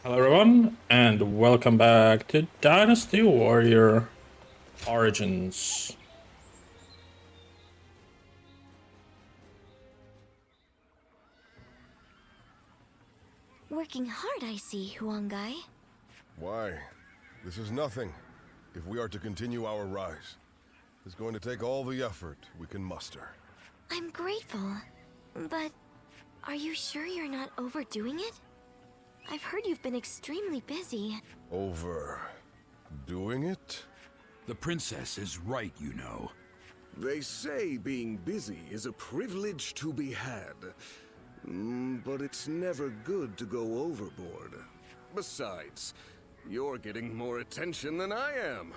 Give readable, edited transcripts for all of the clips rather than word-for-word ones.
Hello everyone, and welcome back to Dynasty Warrior Origins. Working hard, I see, Huangai. Why? This is nothing. If we are to continue our rise, it's going to take all the effort we can muster. I'm grateful, but are you sure you're not overdoing it? I've heard you've been extremely busy. Overdoing it? The princess is right, you know. They say being busy is a privilege to be had. But it's never good to go overboard. Besides, you're getting more attention than I am.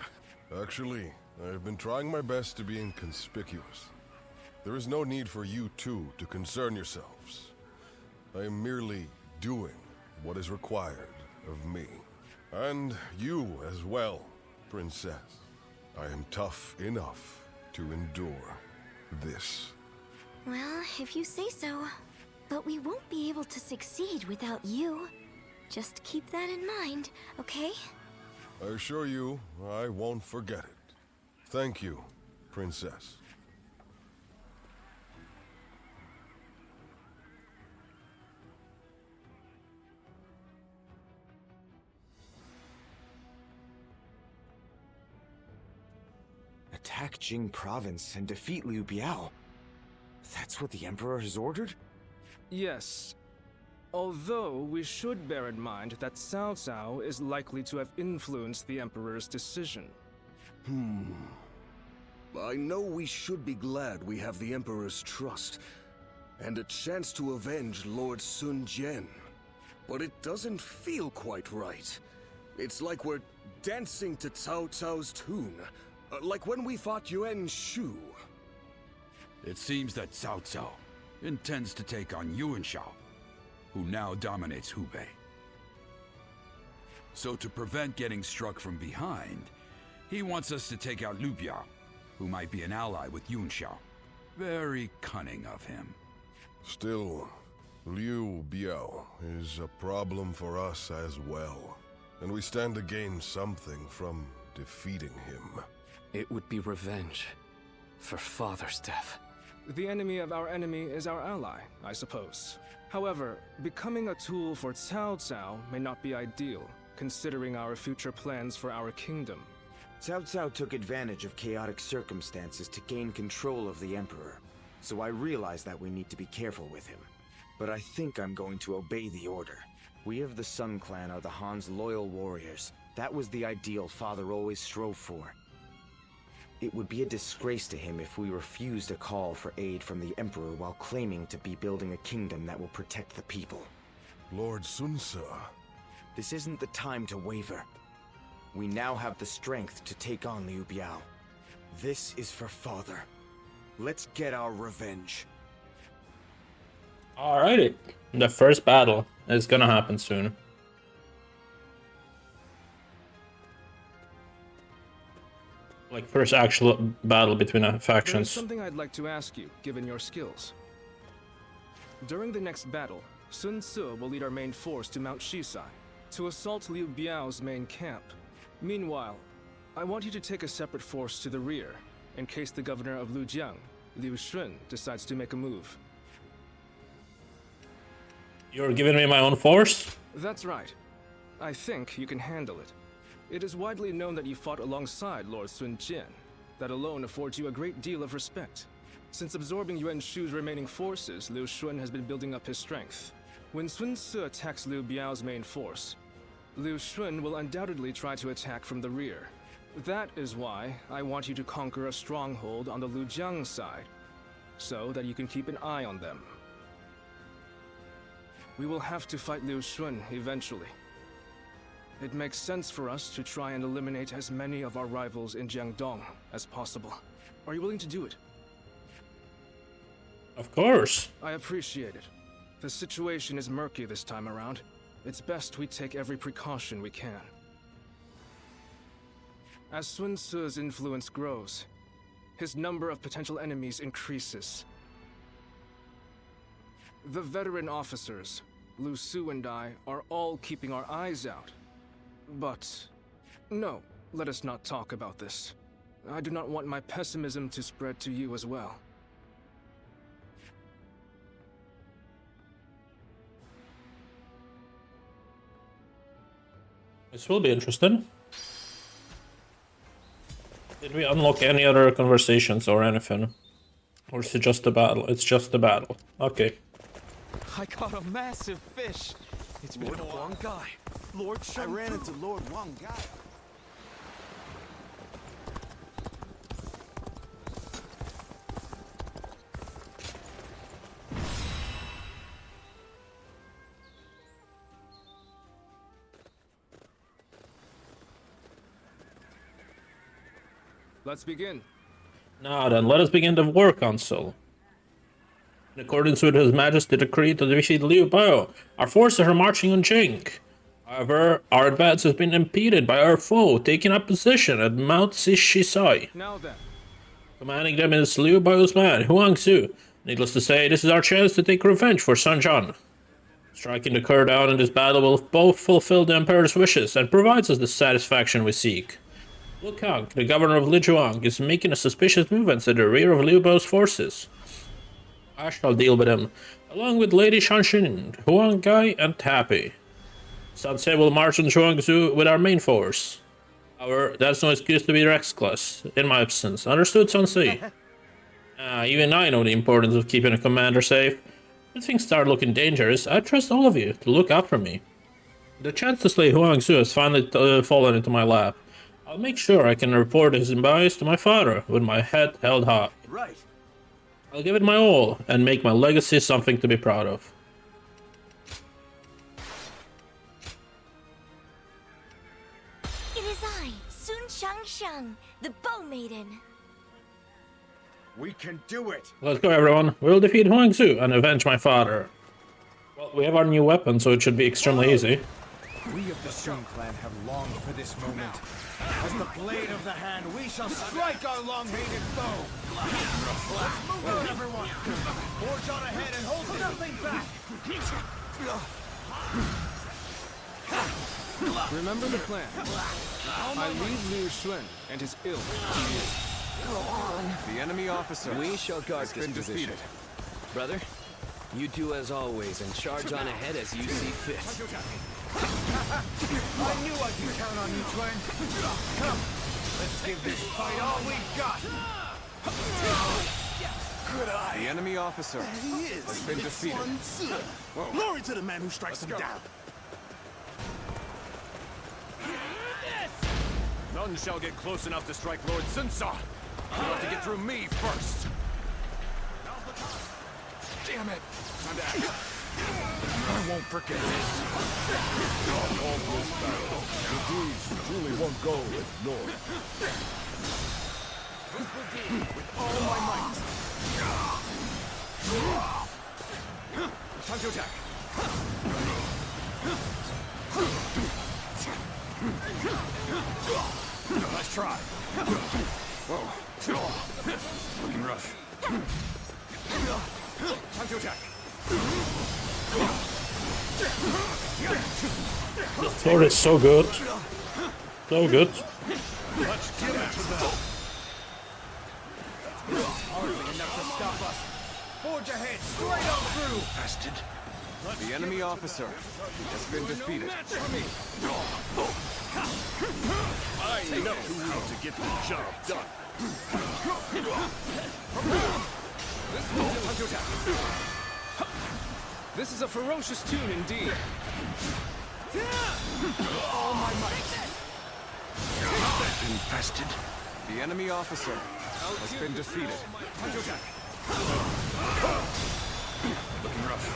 Actually, I've been trying my best to be inconspicuous. There is no need for you two to concern yourselves. I am merely doing what is required of me. And you as well, princess. I am tough enough to endure this. Well, if you say so. But we won't be able to succeed without you. Just keep that in mind, okay? I assure you, I won't forget it. Thank you, princess. Attack Jing province and defeat Liu Biao. That's what the Emperor has ordered? Yes. Although we should bear in mind that Cao Cao is likely to have influenced the Emperor's decision. I know we should be glad we have the Emperor's trust, and a chance to avenge Lord Sun Jian. But it doesn't feel quite right. It's like we're dancing to Cao Cao's tune, like when we fought Yuan Shu. It seems that Cao Cao intends to take on Yuan Shao, who now dominates Hubei. So to prevent getting struck from behind, he wants us to take out Liu Biao, who might be an ally with Yuan Shao. Very cunning of him. Still, Liu Biao is a problem for us as well. And we stand to gain something from defeating him. It would be revenge for father's death. The enemy of our enemy is our ally, I suppose. However, becoming a tool for Cao Cao may not be ideal, considering our future plans for our kingdom. Cao Cao took advantage of chaotic circumstances to gain control of the Emperor, so I realize that we need to be careful with him. But I think I'm going to obey the order. We of the Sun Clan are the Han's loyal warriors. That was the ideal father always strove for. It would be a disgrace to him if we refused a call for aid from the Emperor while claiming to be building a kingdom that will protect the people. Lord Sun Ce. This isn't the time to waver. We now have the strength to take on Liu Biao. This is for father. Let's get our revenge. Alrighty, the first battle is gonna happen soon. Like, first actual battle between There's factions. something I'd like to ask you, given your skills. During the next battle, Sun Ce will lead our main force to Mount Shisai, to assault Liu Biao's main camp. Meanwhile, I want you to take a separate force to the rear, in case the governor of Lujiang, Liu Shun, decides to make a move. You're giving me my own force? That's right. I think you can handle it. It is widely known that you fought alongside Lord Sun Jian. That alone affords you a great deal of respect. Since absorbing Yuan Shu's remaining forces, Liu Shun has been building up his strength. When Sun Ce attacks Liu Biao's main force, Liu Shun will undoubtedly try to attack from the rear. That is why I want you to conquer a stronghold on the Lujiang side, so that you can keep an eye on them. We will have to fight Liu Shun eventually. It makes sense for us to try and eliminate as many of our rivals in Jiangdong as possible. Are you willing to do it? Of course. I appreciate it. The situation is murky this time around. It's best we take every precaution we can. As Sun Ce's influence grows, his number of potential enemies increases. The veteran officers, Lu Su and I are all keeping our eyes out. But no, let us not talk about this. I do not want my pessimism to spread to you as well. This will be interesting. Did we unlock any other conversations or anything? Or is it just a battle? It's just a battle. Okay. I caught a massive fish. It's been a long guy. Lord I ran into Lord Wang Gai. Let's begin. Now then, let us begin the war council. In accordance with His Majesty's decree to defeat Liu Bao, our forces are marching on Jing. However, our advance has been impeded by our foe taking up position at Mount Sishisai. Now then. Commanding them is Liu Bao's man, Huang Zu. Needless to say, this is our chance to take revenge for Sun Jian. Striking the Kur down in this battle will both fulfill the Emperor's wishes and provides us the satisfaction we seek. Lu Kang, the governor of Lijuang, is making a suspicious movement at the rear of Liu Bao's forces. I shall deal with him, along with Lady Shanshin, Huang Gai, and Tappy. Sansei will march on Zhuangzi with our main force. However, that's no excuse to be reckless in my absence. Understood, Sansei? Even I know the importance of keeping a commander safe. When things start looking dangerous, I trust all of you to look after me. The chance to slay Huang Zu has finally fallen into my lap. I'll make sure I can report his demise to my father with my head held high. Right. I'll give it my all and make my legacy something to be proud of. It is I, Sun Shangshang, the Bow Maiden. We can do it. Let's go, everyone. We'll defeat Huang Zu and avenge my father. Well, we have our new weapon, so it should be extremely easy. We of the Sun clan have longed for this moment. As the blade of the hand, we shall strike our long-hated foe. Let's move out, everyone. Forge on ahead and hold nothing back. Remember the plan. I leave Liu Shun and his ilk to you. The enemy officer. We shall guard this position. Brother, you do as always and charge on ahead as you see fit. I knew I could count on you, Twin. Come, let's give this fight all we've got. Good eye. The enemy officer has been defeated. Glory to the man who strikes him down. None shall get close enough to strike Lord Sunsa. You'll have to get through me first. Damn it! Time to act. I won't forget this. All this battle, the deeds truly won't go ignored. This will do with all my might. Time to attack. Nice try. Whoa. Looking rough. Time to attack. The sword is so good. So good. Let's give it to them. Hardly enough to stop us. Forge ahead, straight on through. Bastard. The enemy officer has been defeated. I know how to get the job done. Time to attack. This is a ferocious tune indeed. All my might. Infested. The enemy officer has been defeated. Time to attack. Looking rough.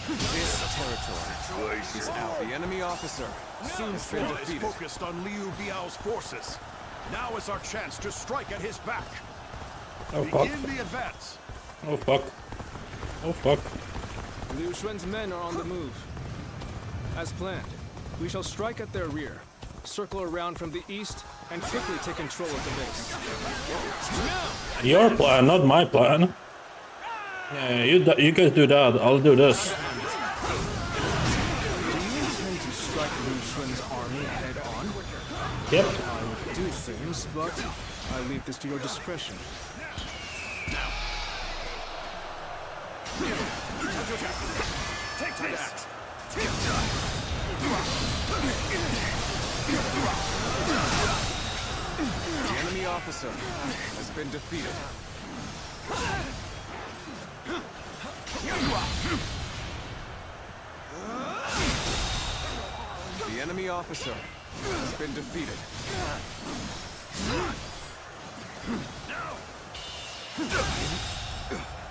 This territory is out. The enemy officer soon has been Onslaught is defeated. focused on Liu Biao's forces. Now is our chance to strike at his back. Oh fuck. Begin the advance. Oh fuck. Oh fuck. Liu Shun's men are on the move. As planned, we shall strike at their rear, circle around from the east, and quickly take control of the base. Your plan, not my plan. Yeah, you guys do that. I'll do this. fight Lu Xun's army head-on? Yep. I would do things, but I leave this to your discretion. Take this! The enemy officer has been defeated. The enemy officer has been defeated.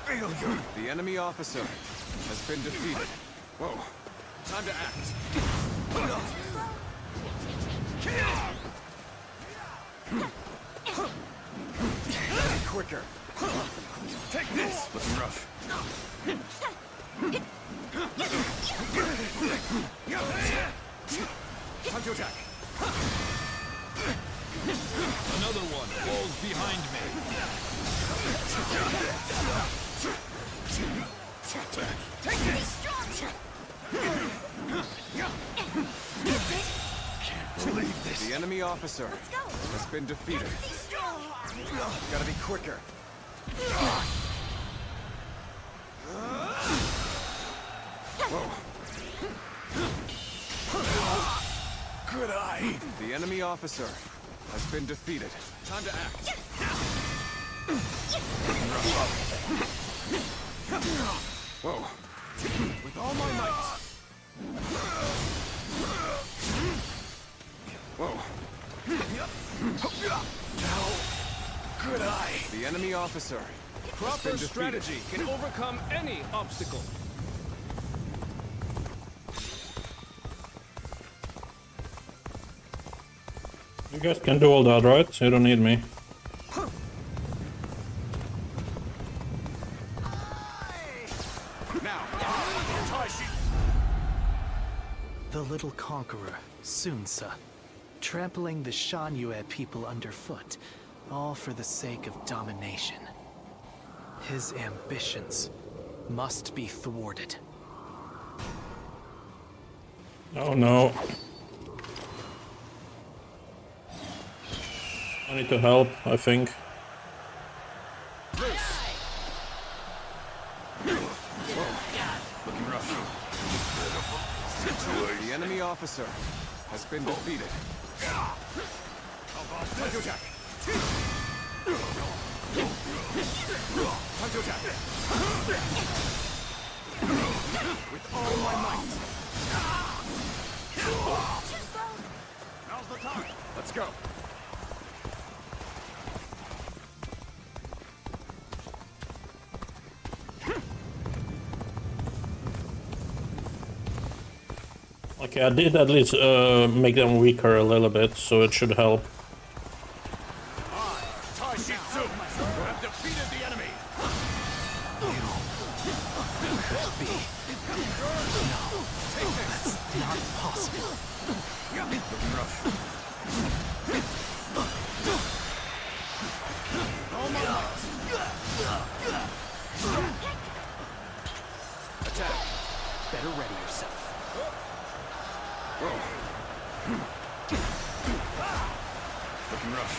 Failure. The enemy officer has been defeated. Whoa. Time to act. Quicker. Take this! Looking rough. Time to attack! Another one falls behind me. Take this! Can't believe this. The enemy officer has been defeated. Gotta be quicker. Whoa. Good eye. The enemy officer has been defeated. Time to act. Whoa. With all my might. Whoa. Now, good eye. The enemy officer has Proper been defeated. strategy can overcome any obstacle. You guys can do all that, right? So you don't need me. Now, The little conqueror, Sunsa, trampling the Shanyue people underfoot, all for the sake of domination. His ambitions must be thwarted. Oh no. I need to help, I think. looking rough. The enemy officer has been defeated. Time to attack! Time to attack! With all my might. Now's the time! Let's go. Okay, I did at least make them weaker a little bit, so it should help. Have defeated the enemy! Not possible. Looking rough. All my might! Attack. Better ready yourself. Whoa. Looking rough.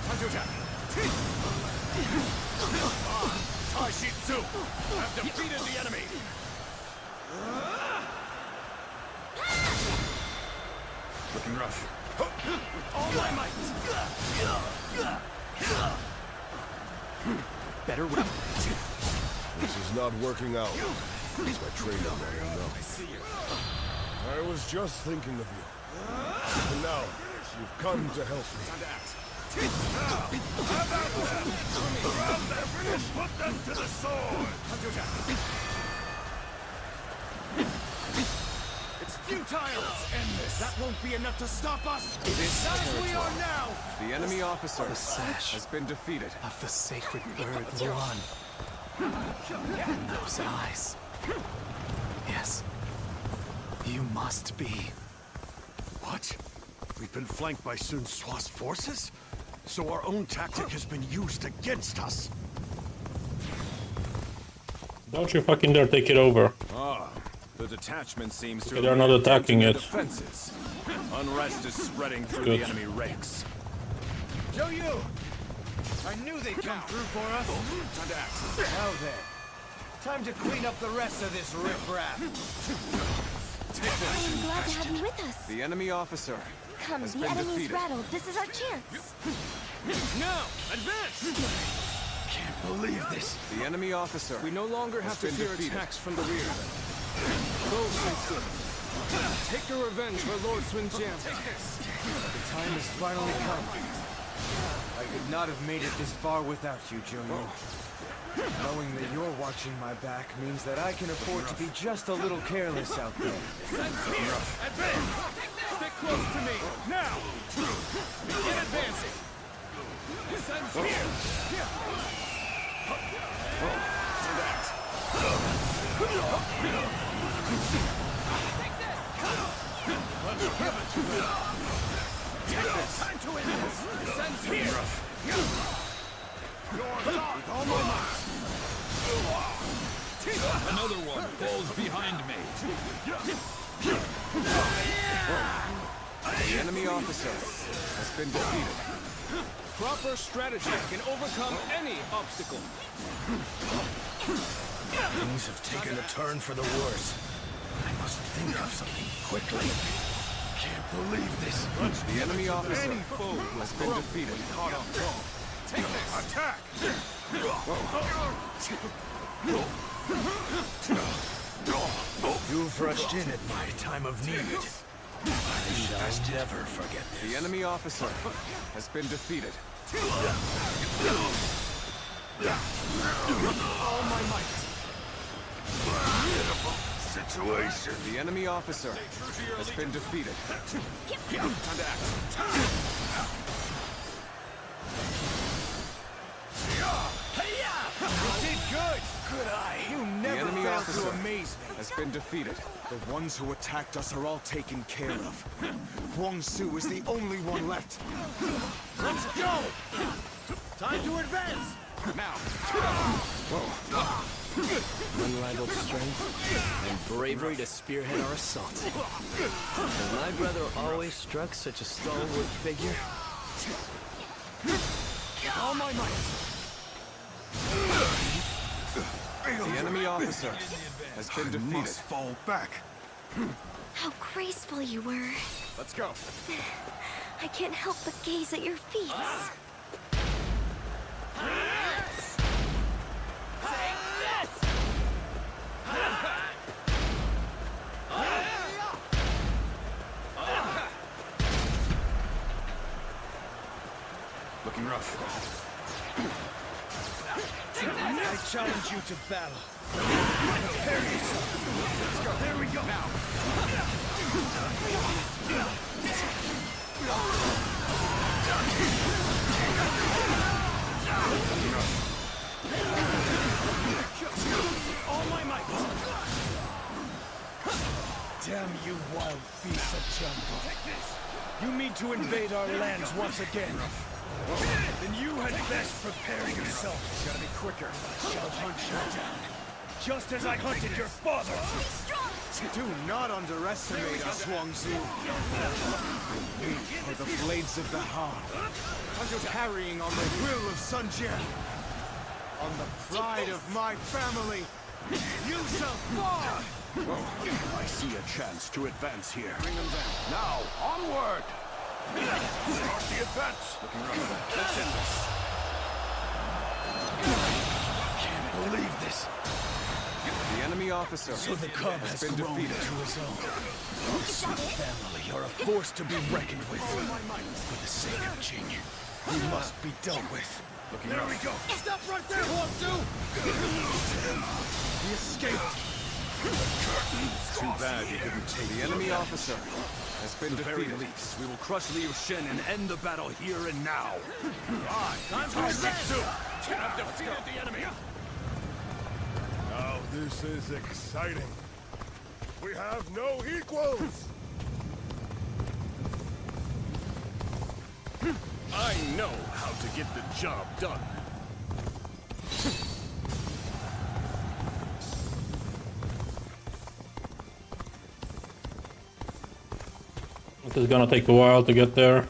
Time to attack! Taishitsu! Have defeated the enemy! Looking rough. All my might! Better ready. This is not working out. It's my training that I know. I was just thinking of you. And now, you've come to help me. Time to act. Now! Have at them! Grab their finish! Put them to the sword! Time to attack! It's futile. Let's end this! That won't be enough to stop us. This As we are territory now. The enemy officer The sash. has been defeated. of the sacred bird Luan. And those eyes. Yes. You must be. What? We've been flanked by Sun Sua's forces? So our own tactic has been used against us. Don't you fucking dare take it over. Ah, the detachment seems to. Okay, they're not attacking it. Defenses. Unrest is spreading through Good. the enemy ranks. Show you! I knew they'd come through for us. Time to act. Now then, time to clean up the rest of this riffraff. I'm glad to have you with us. The enemy officer Come, has the been enemy's defeated. rattled. This is our chance. Now, advance! Can't believe this. The enemy officer. We no longer have to been fear defeated. attacks from the rear. Go, Sun Tzu. Take your revenge for Lord Sun Jian. The time has finally come. I could not have made it this far without you, Junior. Knowing that you're watching my back means that I can afford to be just a little careless out there. Advance! Stick close to me, now! Begin advancing! Sun's here! Time to end this! Sun's here! Another one falls behind me. The enemy officer has been defeated. Proper strategy can overcome any obstacle. Things have taken a turn for the worse. I must think of something quickly. Can't believe this. The enemy officer has been defeated. Take this. Attack. You've rushed in at my time of need. I shall never forget this. The enemy officer has been defeated. All my might. Situation. The enemy officer has been defeated. Time to act. You did good! Good eye! You never enemy fail officer to amaze me! Has been defeated. The ones who attacked us are all taken care of. Huang Su is the only one left. Let's go! Time to advance! Now. Unrivaled strength and bravery to spearhead our assault. Has my brother always struck such a stalwart figure? All my might. The enemy officer has been defeated. Must fall back. How graceful you were. Let's go. I can't help but gaze at your feet. Looking rough. I challenge you to battle. Prepare yourself. Let's go. There we go. Now. All my might. Damn you wild beasts of jungle. You mean to invade our lands once again? Then you had best prepare yourself. Gotta be quicker. I shall hunt you down, just as I hunted your father. Do not underestimate us, Huang Zu. We are the blades of the Han, carrying on the will of Sun Jian. On the pride of my family, you shall fall! I see a chance to advance here. Bring them down. Now, onward! Start the advance! Looking rough. Let's end this. Can't believe this. The enemy officer So the cub has has been grown defeated. into his own. Our Sun family are a force to be reckoned with. For the sake of Jing, we must be dealt with. Looking rough. we go. Stop right there, Huang Su! He escaped. Too bad you didn't take The enemy officer has been the very defeated. least. We will crush Liu Shen and end the battle here and now. Time to advance. I've defeated the enemy. Now this is exciting. We have no equals! I know how to get the job done. It's gonna take a while to get there.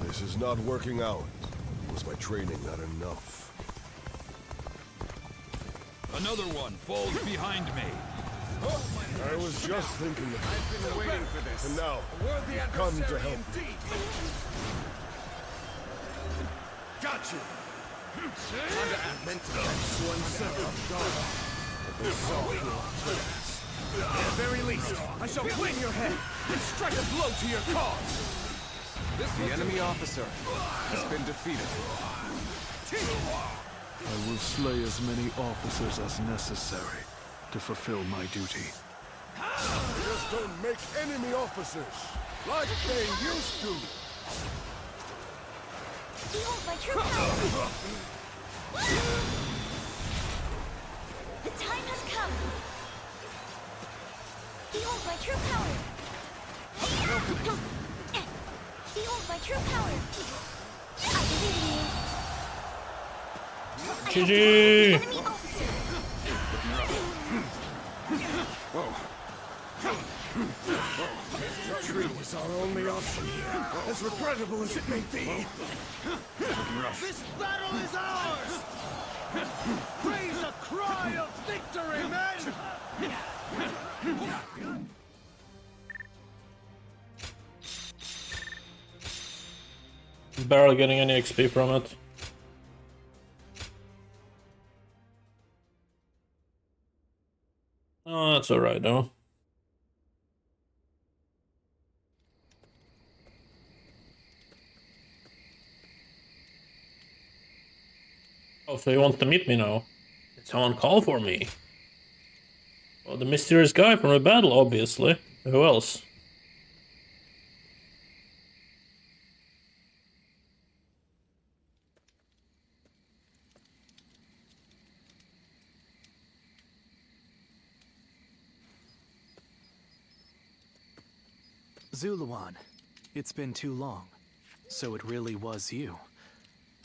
This is not working out. Was my training not enough? Another one falls behind me. I was just thinking of it. I've been waiting for this. And now, A worthy you've come to adversary help me. indeed. Got you. Meant to catch one set off guard. But they saw through our plans. At the very least, I shall win your head and strike a blow to your cause. The enemy officer has been defeated. I will slay as many officers as necessary to fulfill my duty. Just don't make enemy officers like they used to. Behold my true power! The time has come! Behold my true power! Behold my true power! I believe in you! GG! Enemy officer! Retreat is our only option here, as regrettable as it may be. This battle is ours! Raise a cry of victory, men! Barely getting any XP from it. Oh, that's alright though. Oh, so he wants to meet me now. Did someone call for me? Well, the mysterious guy from the battle, obviously. Who else? Zuluan, it's been too long. So it really was you.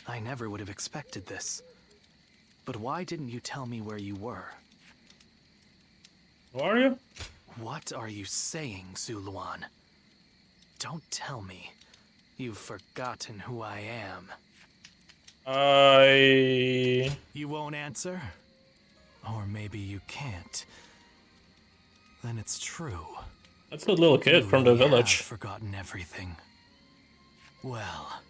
I never would have expected this. But why didn't you tell me where you were? Who are you? What are you saying, Zuluan? Don't tell me you've forgotten who I am. You won't answer? Or maybe you can't. Then it's true. That's the little kid from the village. I've forgotten everything. Well,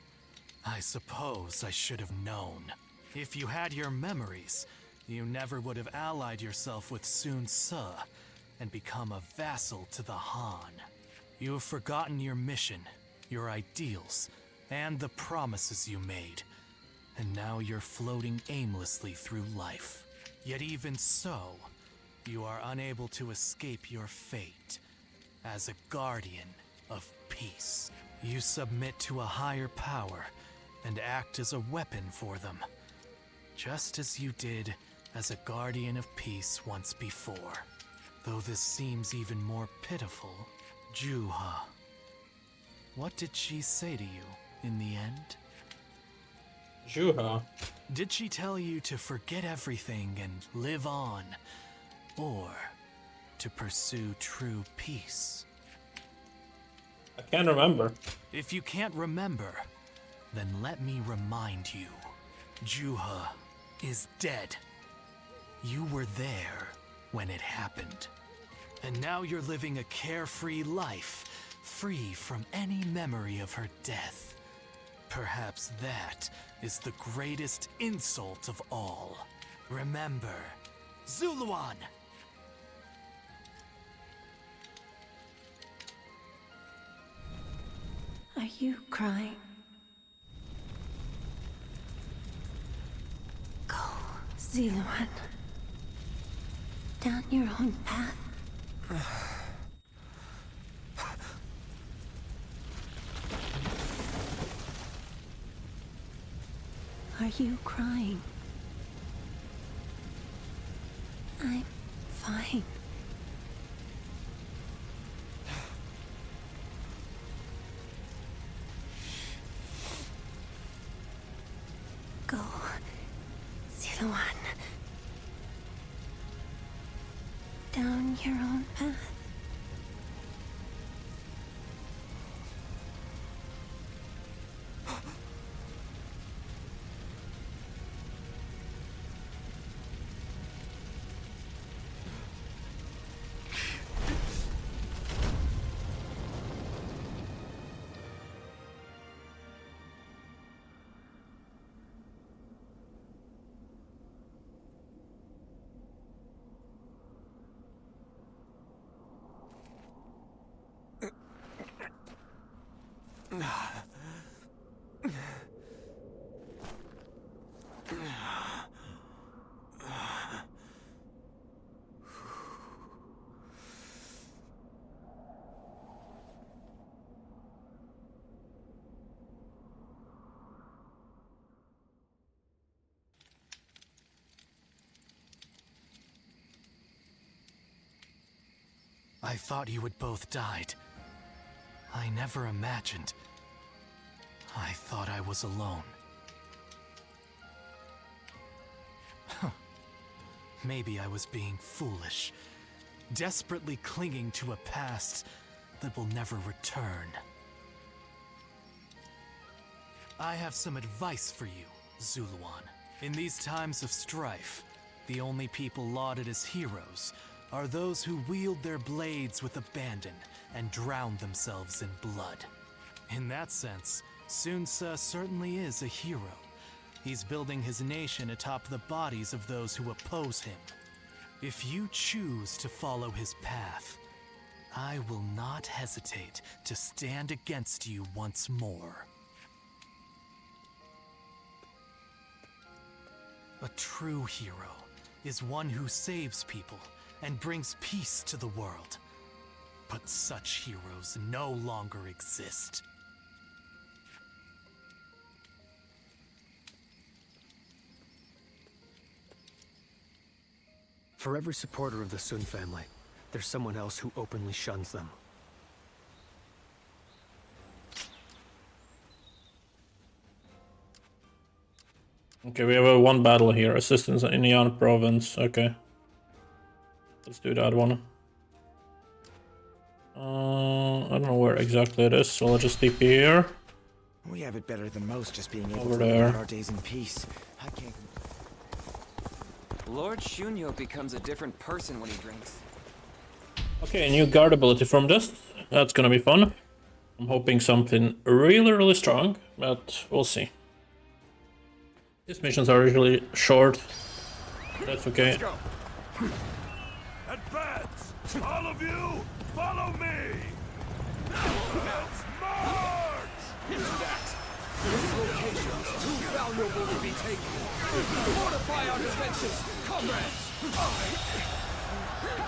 I suppose I should have known. If you had your memories, you never would have allied yourself with Sun Ce and become a vassal to the Han. You have forgotten your mission, your ideals, and the promises you made. And now you're floating aimlessly through life. Yet even so, you are unable to escape your fate. As a guardian of peace, you submit to a higher power and act as a weapon for them. Just as you did as a guardian of peace once before. Though this seems even more pitiful, Juha. What did she say to you in the end? Juha? Did she tell you to forget everything and live on? Or to pursue true peace? I can't remember. If you can't remember, then let me remind you. Juha is dead. You were there when it happened. And now you're living a carefree life, free from any memory of her death. Perhaps that is the greatest insult of all. Remember, Zuluan! Are you crying? Go, Zuluan. Down your own path. are you crying? I'm fine. Go. See the one. Down your own path. I thought you had both died. I never imagined. I thought I was alone. Maybe I was being foolish, desperately clinging to a past that will never return. I have some advice for you, Zuluan. In these times of strife, the only people lauded as heroes are those who wield their blades with abandon and drown themselves in blood. In that sense, Sunsa certainly is a hero. He's building his nation atop the bodies of those who oppose him. If you choose to follow his path, I will not hesitate to stand against you once more. A true hero is one who saves people and brings peace to the world. But such heroes no longer exist. For every supporter of the Sun family, there's someone else who openly shuns them. Okay, we have a one battle here. Assistance in Yan province. Okay. Let's do that one. I don't know where exactly it is, so I'll just TP here. We have it better than most, just being able Over to live there. out our days in peace. I can't. Lord Shunyo becomes a different person when he drinks. Okay, new guard ability from this. That's gonna be fun. I'm hoping something really, really strong, but we'll see. These missions are usually short. That's okay. Let's go. Advance! All of you, follow me! Let's march! This location is too valuable to be taken. Fortify our defenses, comrades!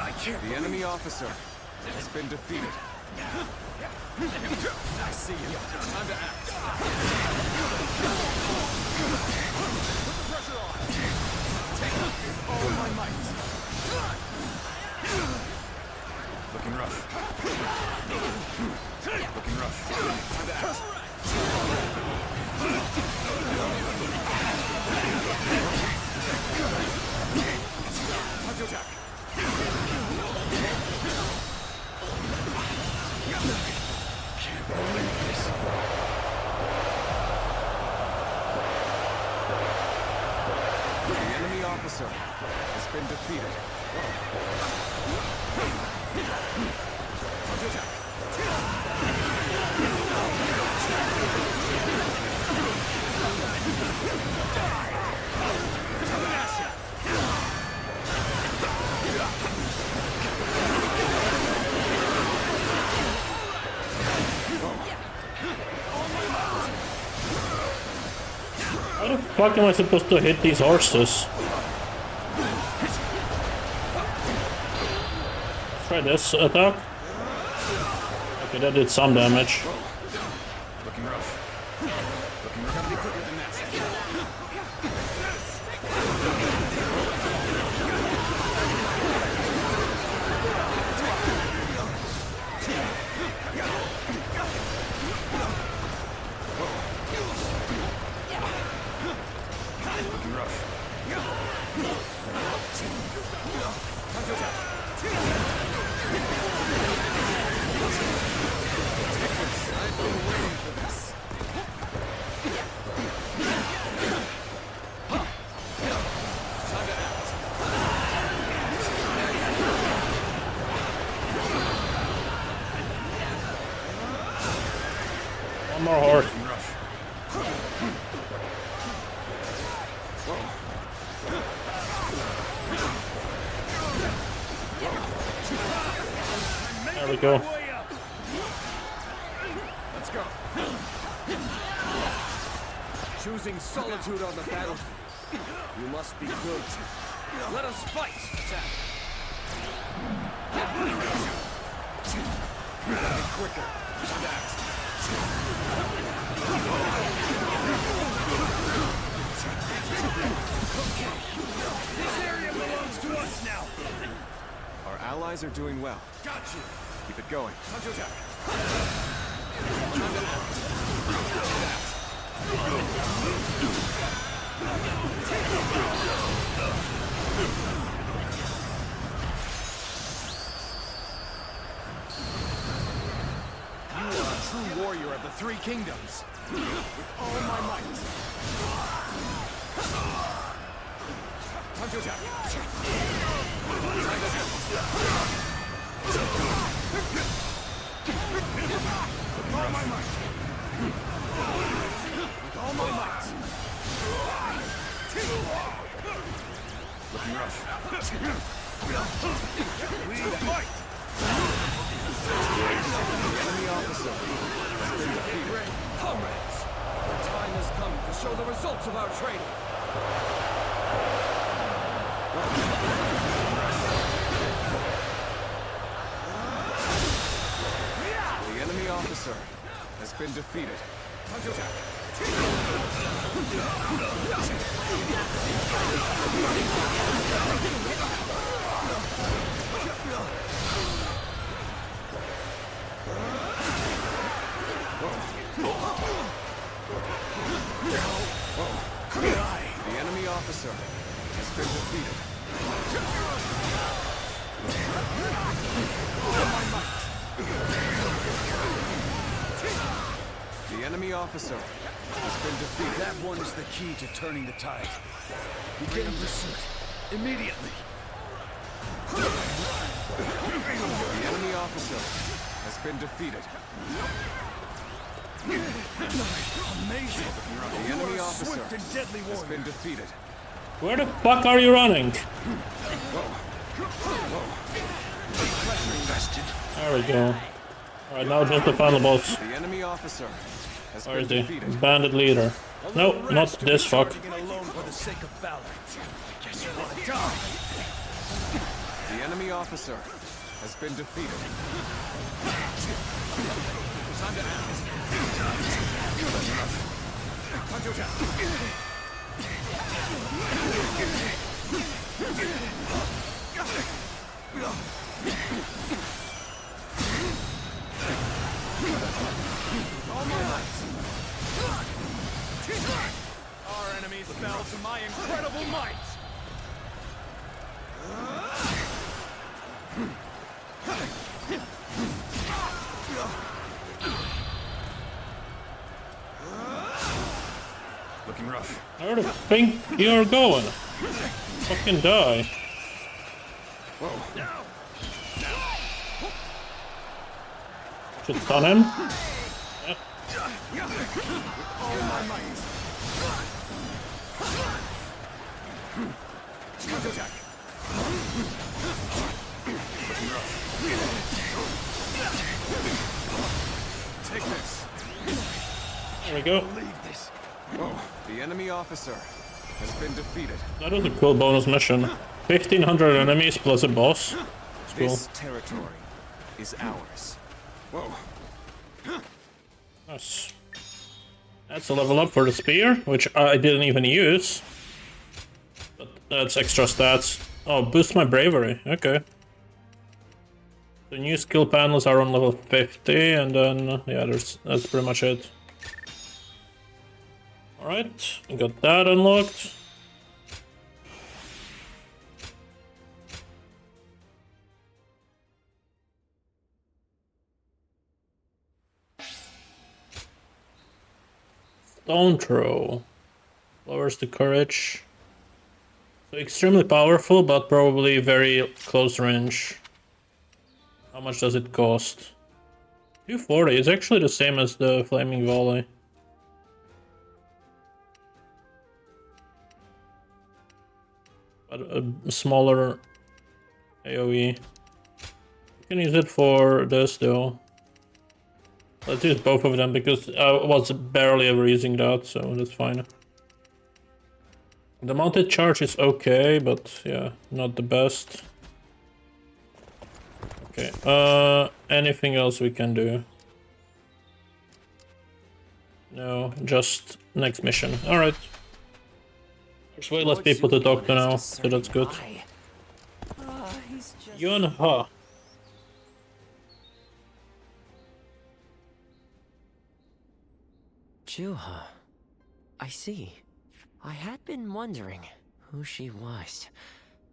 I can't. The enemy officer has been defeated. I see you. Time to act. Put the pressure on. Take it with all my might. Looking rough. Looking rough. Time to act. Time to attack. Can't believe this. The enemy officer has been defeated. Time to attack. How the fuck am I supposed to hit these horses? Let's try this attack. Okay, that did some damage. Looking rough. Looking rough. Gotta be quicker than that. One more horse. There we go. Let's go. Choosing solitude on the battlefield. You must be good. Let us fight. Attack. Get quicker. That. This area belongs to us now. Our allies are doing well. Got you. Keep it going. Time to attack. You are a true warrior of the Three Kingdoms. With all my might. Time to attack. With all my might. With all my might. Looking rough. We fight. The enemy officer has been defeated. Comrades, the time has come to show the results of our training. The enemy officer has been defeated. Time to attack. The enemy officer has been defeated. The enemy officer has been defeated. That one is the key to turning the tide. Begin pursuit. Immediately. The enemy officer has been defeated. Amazing. The enemy officer Swift and deadly has warrior. been defeated. Where the fuck are you running? There we go. Alright, now just the final boss. The enemy officer has Where been is he? defeated. Bandit leader. No, not this fuck. Alone for the sake of valor. I guess you want to die. The enemy officer has been defeated. Time to act. Time to attack. All my might. Our enemies fell to my incredible might. Looking rough. Where the think you're going? Fucking die. Should stun him. Yep. All my might. Time to attack. Take this. There we go. The enemy officer has been defeated. That was a cool bonus mission. 1500 enemies plus a boss. It's cool. This territory is ours. Nice. That's a level up for the spear, which I didn't even use. But that's extra stats. Oh, boost my bravery. Okay. The new skill panels are on level 50, and then yeah, that's pretty much it. Alright, got that unlocked. Stone throw. Lowers the courage. So extremely powerful, but probably very close range. How much does it cost? 240 is actually the same as the flaming volley. But a smaller AoE. You can use it for this though. Let's use both of them because I was barely ever using that, so that's fine. The mounted charge is okay, but yeah, not the best. Okay, anything else we can do? No, just next mission. Alright. There's way less people to talk to now, so that's good. Yun-ha. Juha. I see. I had been wondering who she was,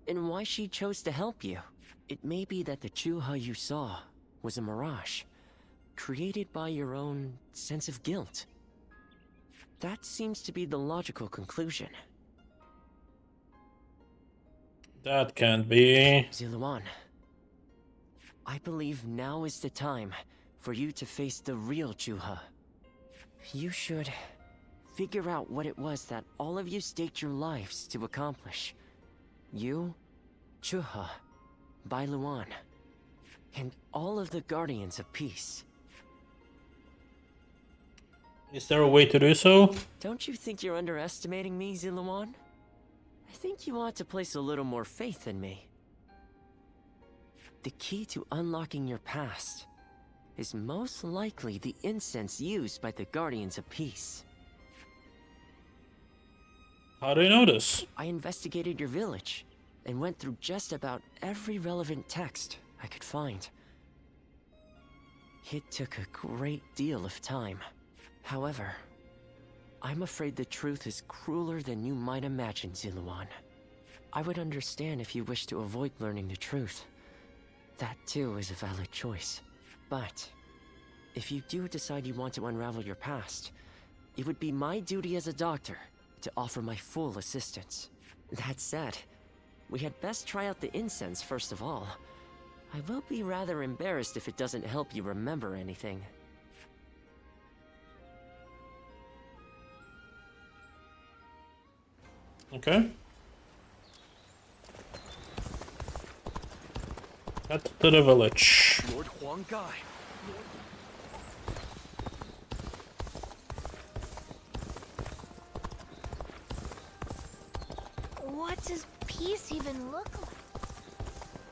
and why she chose to help you. It may be that the Juha you saw was a mirage, created by your own sense of guilt. That seems to be the logical conclusion. That can't be. Ziluan, I believe now is the time for you to face the real Juha. You should figure out what it was that all of you staked your lives to accomplish. You, Juha, Bailuan, and all of the Guardians of Peace. Is there a way to do so? Don't you think you're underestimating me, Ziluan? I think you ought to place a little more faith in me. The key to unlocking your past is most likely the incense used by the Guardians of Peace. How do you know this? I investigated your village and went through just about every relevant text I could find. It took a great deal of time. However, I'm afraid the truth is crueler than you might imagine, Ziluan. I would understand if you wish to avoid learning the truth. That too is a valid choice. But if you do decide you want to unravel your past, it would be my duty as a doctor to offer my full assistance. That said, we had best try out the incense first of all. I will be rather embarrassed if it doesn't help you remember anything. Okay. Head to the village. Lord Huang Gai. What does peace even look like?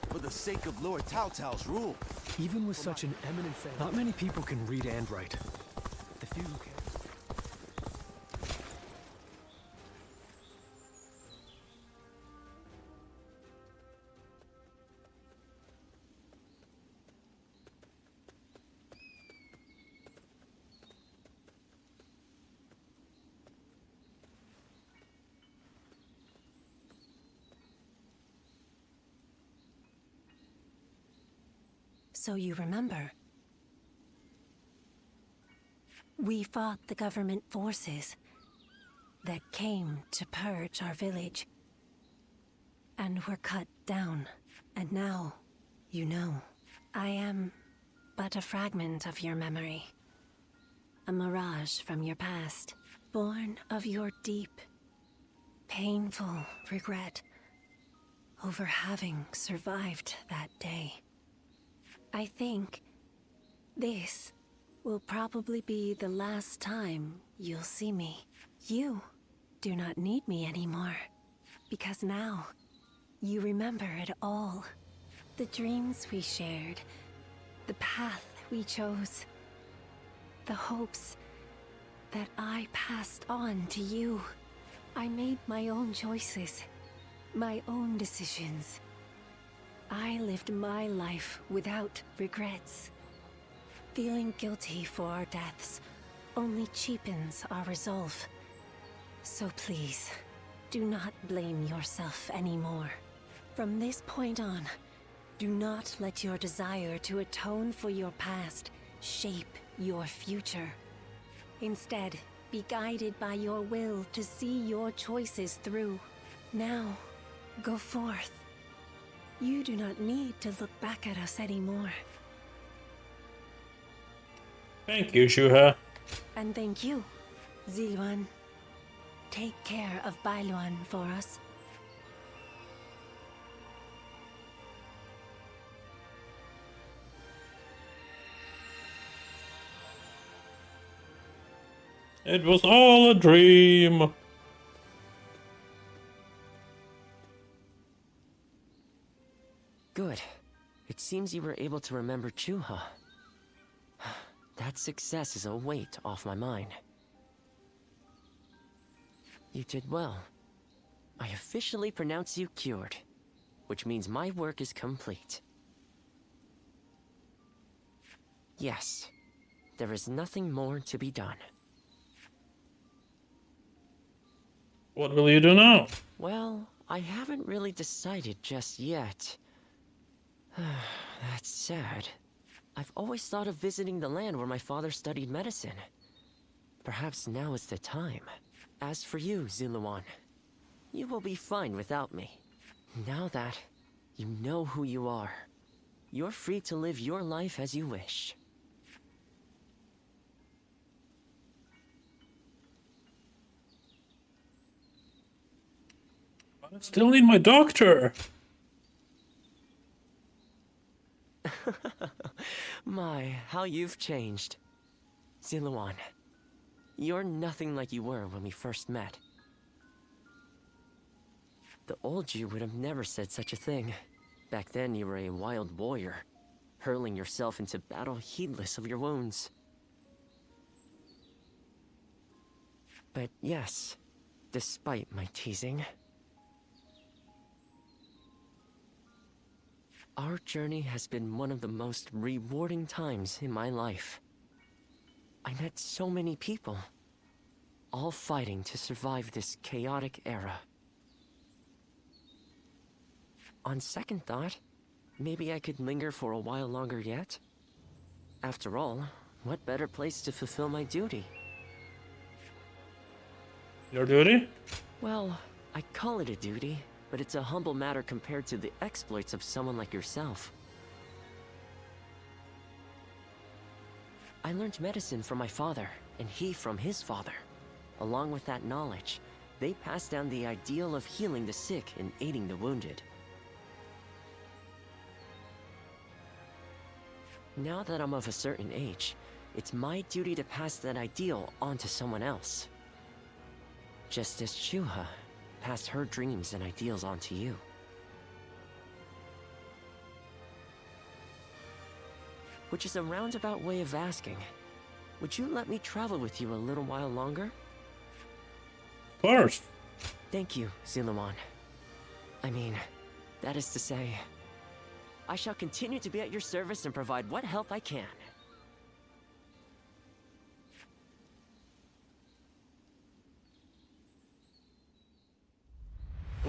For the sake of Lord Tao Tao's rule. Even with such an eminent family, not many people can read and write. The few who can. So you remember? We fought the government forces that came to purge our village. And were cut down. And now, you know, I am but a fragment of your memory. A mirage from your past, born of your deep, painful regret over having survived that day. I think this will probably be the last time you'll see me. You do not need me anymore, because now you remember it all. The dreams we shared, the path we chose, the hopes that I passed on to you. I made my own choices, my own decisions. I lived my life without regrets. Feeling guilty for our deaths only cheapens our resolve. So please, do not blame yourself anymore. From this point on, do not let your desire to atone for your past shape your future. Instead, be guided by your will to see your choices through. Now, go forth. You do not need to look back at us anymore. Thank you, Shuha. And thank you, Zilwan. Take care of Bailuan for us. It was all a dream. Good. It seems you were able to remember Chuha. That success is a weight off my mind. You did well. I officially pronounce you cured, which means my work is complete. Yes, there is nothing more to be done. What will you do now? Well, I haven't really decided just yet. That's sad. I've always thought of visiting the land where my father studied medicine. Perhaps now is the time. As for you, Ziluan, you will be fine without me. Now that you know who you are, you're free to live your life as you wish. I still need my doctor. My, how you've changed. Ziluan, you're nothing like you were when we first met. The old you would have never said such a thing. Back then you were a wild warrior, hurling yourself into battle heedless of your wounds. But yes, despite my teasing, our journey has been one of the most rewarding times in my life. I met so many people, all fighting to survive this chaotic era. On second thought, maybe I could linger for a while longer yet. After all, what better place to fulfill my duty? Your duty? Well, I call it a duty, but it's a humble matter compared to the exploits of someone like yourself. I learned medicine from my father, and he from his father. Along with that knowledge, they passed down the ideal of healing the sick and aiding the wounded. Now that I'm of a certain age, it's my duty to pass that ideal on to someone else. Just as Shuha passed her dreams and ideals on to you. Which is a roundabout way of asking, would you let me travel with you a little while longer? Of course. Thank you, Ziluan. I mean, that is to say, I shall continue to be at your service and provide what help I can.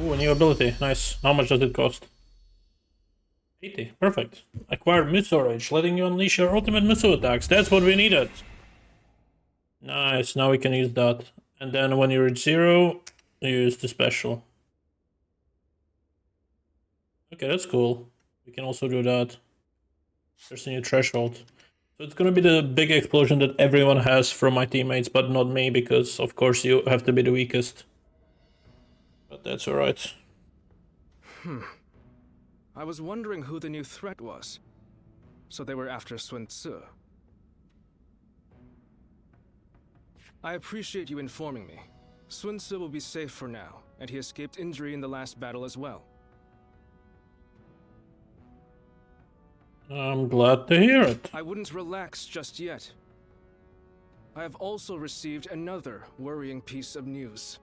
Ooh, a new ability. Nice. How much does it cost? 80. Perfect. Acquire Muso Rage, letting you unleash your ultimate Muso attacks. That's what we needed. Nice. Now we can use that. And then when you're at 0, you use the special. Okay, that's cool. We can also do that. There's a new threshold. So it's gonna be the big explosion that everyone has from my teammates, but not me, because of course you have to be the weakest. But that's alright. I was wondering who the new threat was. So they were after Sun Tzu. I appreciate you informing me. Sun Tzu will be safe for now, and he escaped injury in the last battle as well. I'm glad to hear it. I wouldn't relax just yet. I have also received another worrying piece of news.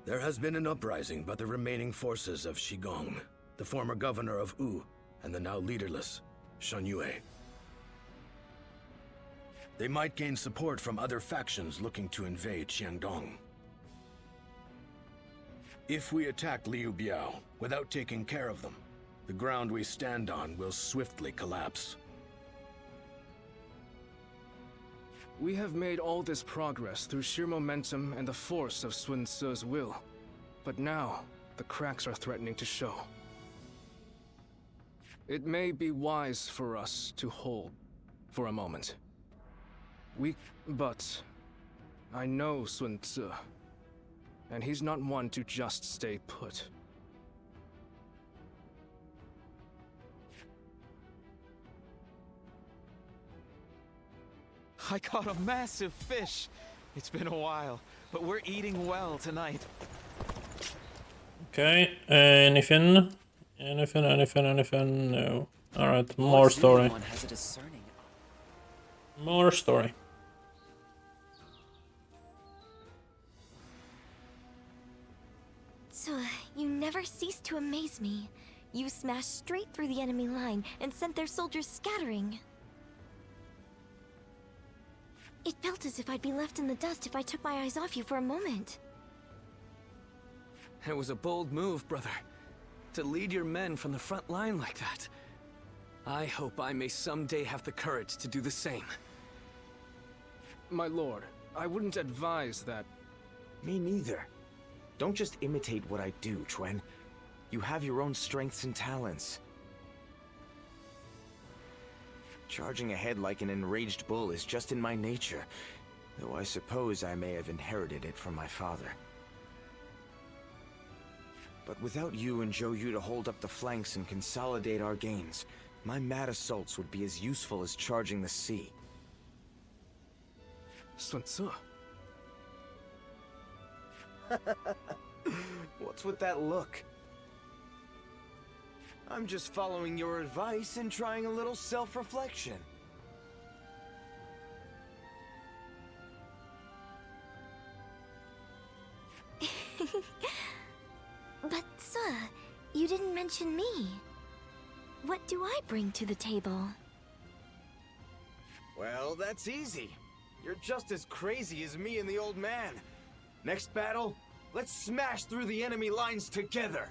There has been an uprising by the remaining forces of Shigong, the former governor of Wu, and the now leaderless Shan Yue. They might gain support from other factions looking to invade Xiangdong. If we attack Liu Biao without taking care of them, the ground we stand on will swiftly collapse. We have made all this progress through sheer momentum and the force of Sun Tzu's will. But now, the cracks are threatening to show. It may be wise for us to hold for a moment. But I know Sun Tzu, and he's not one to just stay put. I caught a massive fish. It's been a while, but we're eating well tonight. Okay, anything? Anything? No. Alright, more story. More story. So, you never cease to amaze me. You smashed straight through the enemy line and sent their soldiers scattering. It felt as if I'd be left in the dust if I took my eyes off you for a moment. It was a bold move, brother. To lead your men from the front line like that. I hope I may someday have the courage to do the same. My lord, I wouldn't advise that. Me neither. Don't just imitate what I do, Chuen. You have your own strengths and talents. Charging ahead like an enraged bull is just in my nature, though I suppose I may have inherited it from my father. But without you and Zhou Yu to hold up the flanks and consolidate our gains, my mad assaults would be as useful as charging the sea. Sun Tzu. What's with that look? I'm just following your advice and trying a little self-reflection. But, sir, you didn't mention me. What do I bring to the table? Well, that's easy. You're just as crazy as me and the old man. Next battle, let's smash through the enemy lines together.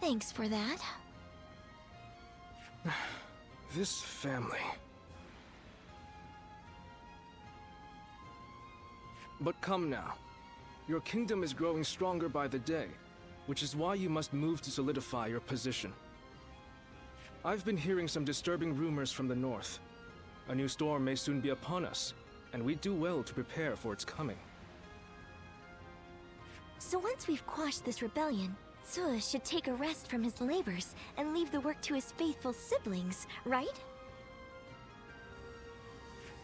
Thanks for that. This family. But come now. Your kingdom is growing stronger by the day, which is why you must move to solidify your position. I've been hearing some disturbing rumors from the north. A new storm may soon be upon us, and we do well to prepare for its coming. So once we've quashed this rebellion, Tzu should take a rest from his labors and leave the work to his faithful siblings, right?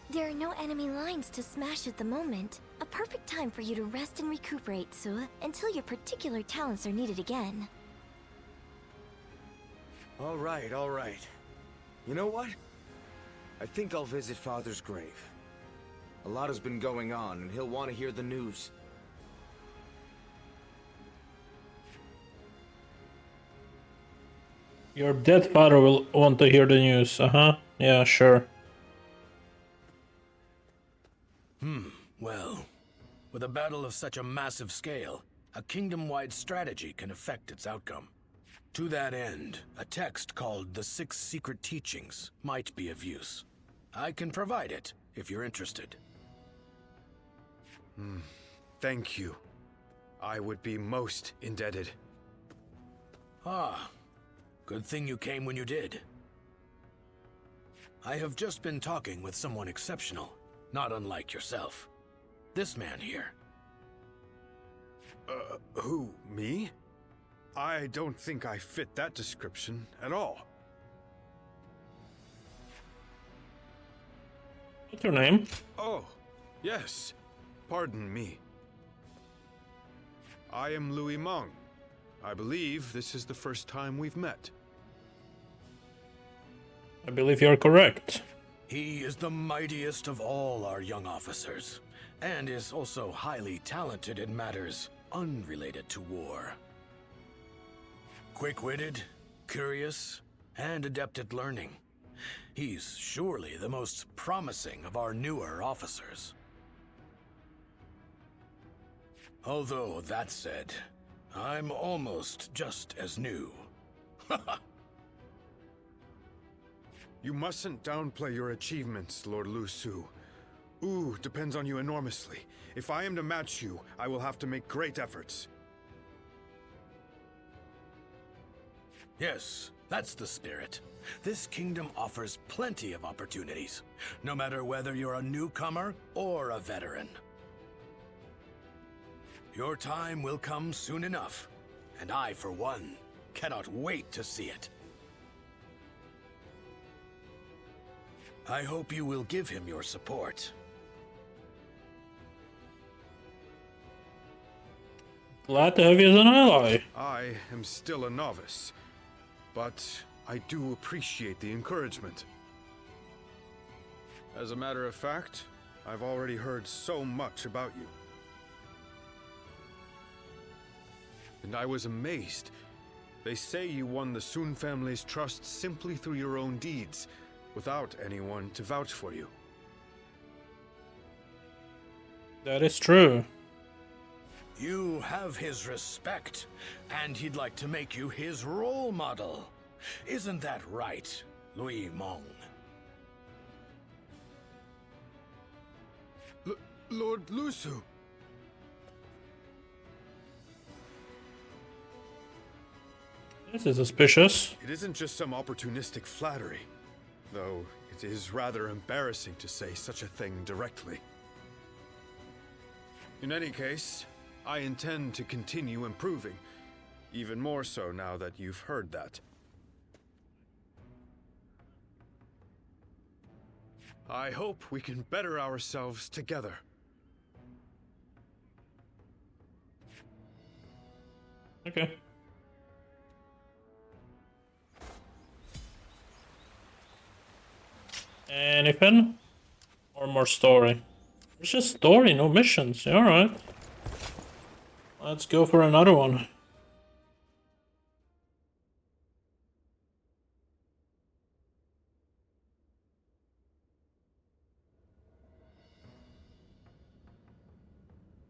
There are no enemy lines to smash at the moment. A perfect time for you to rest and recuperate, Tzu, until your particular talents are needed again. All right. You know what? I think I'll visit Father's grave. A lot has been going on, and he'll want to hear the news. Your dead father will want to hear the news, Yeah, sure. Well, with a battle of such a massive scale, a kingdom-wide strategy can affect its outcome. To that end, a text called The Six Secret Teachings might be of use. I can provide it, if you're interested. Thank you. I would be most indebted. Ah, good thing you came when you did. I have just been talking with someone exceptional, not unlike yourself. This man here. Who, me? I don't think I fit that description at all. What's your name? Oh, yes. Pardon me. I am Louis Meng. I believe this is the first time we've met. I believe you're correct. He is the mightiest of all our young officers, and is also highly talented in matters unrelated to war. Quick-witted, curious, and adept at learning. He's surely the most promising of our newer officers. Although, that said, I'm almost just as new. You mustn't downplay your achievements, Lord Lu Su. Wu depends on you enormously. If I am to match you, I will have to make great efforts. Yes, that's the spirit. This kingdom offers plenty of opportunities, no matter whether you're a newcomer or a veteran. Your time will come soon enough, and I, for one, cannot wait to see it. I hope you will give him your support. Glad to have you as an ally. I am still a novice, but I do appreciate the encouragement. As a matter of fact, I've already heard so much about you. And I was amazed. They say you won the Sun family's trust simply through your own deeds, without anyone to vouch for you. That is true. You have his respect, and he'd like to make you his role model. Isn't that right, Louis Mong? Lord Lusu! This is suspicious. It isn't just some opportunistic flattery, though it is rather embarrassing to say such a thing directly. In any case, I intend to continue improving, even more so now that you've heard that. I hope we can better ourselves together. Okay. Anything? Or more story? It's just story, no missions. Alright. Let's go for another one.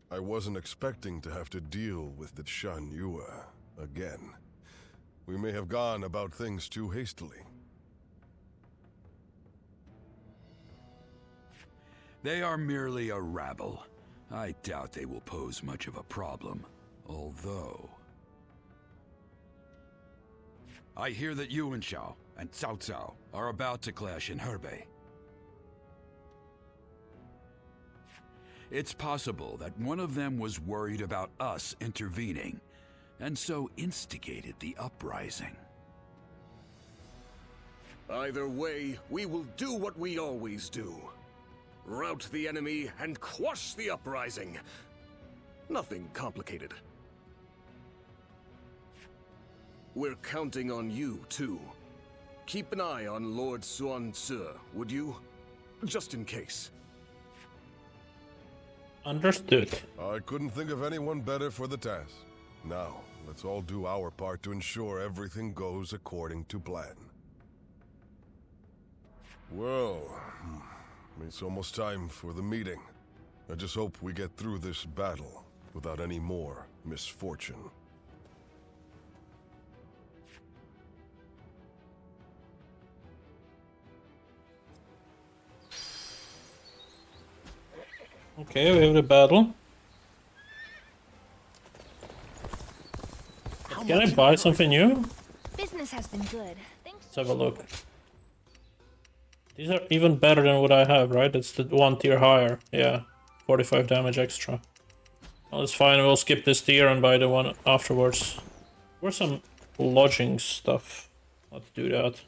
I wasn't expecting to have to deal with the Shan Yue again. We may have gone about things too hastily. They are merely a rabble. I doubt they will pose much of a problem, although... I hear that Yuan Shao and Cao Cao are about to clash in Hebei. It's possible that one of them was worried about us intervening, and so instigated the uprising. Either way, we will do what we always do. Rout the enemy and quash the uprising. Nothing complicated. We're counting on you, too. Keep an eye on Lord Xuan Tzu, would you? Just in case. Understood. I couldn't think of anyone better for the task. Now, let's all do our part to ensure everything goes according to plan. Well, it's almost time for the meeting. I just hope we get through this battle without any more misfortune. Okay, we have the battle. Can I buy something new? Business has been good. Thanks. Let's have a look. These are even better than what I have, right? It's the one tier higher. Yeah, 45 damage extra. Well, that's fine. We'll skip this tier and buy the one afterwards. Where's some lodging stuff? Let's do that.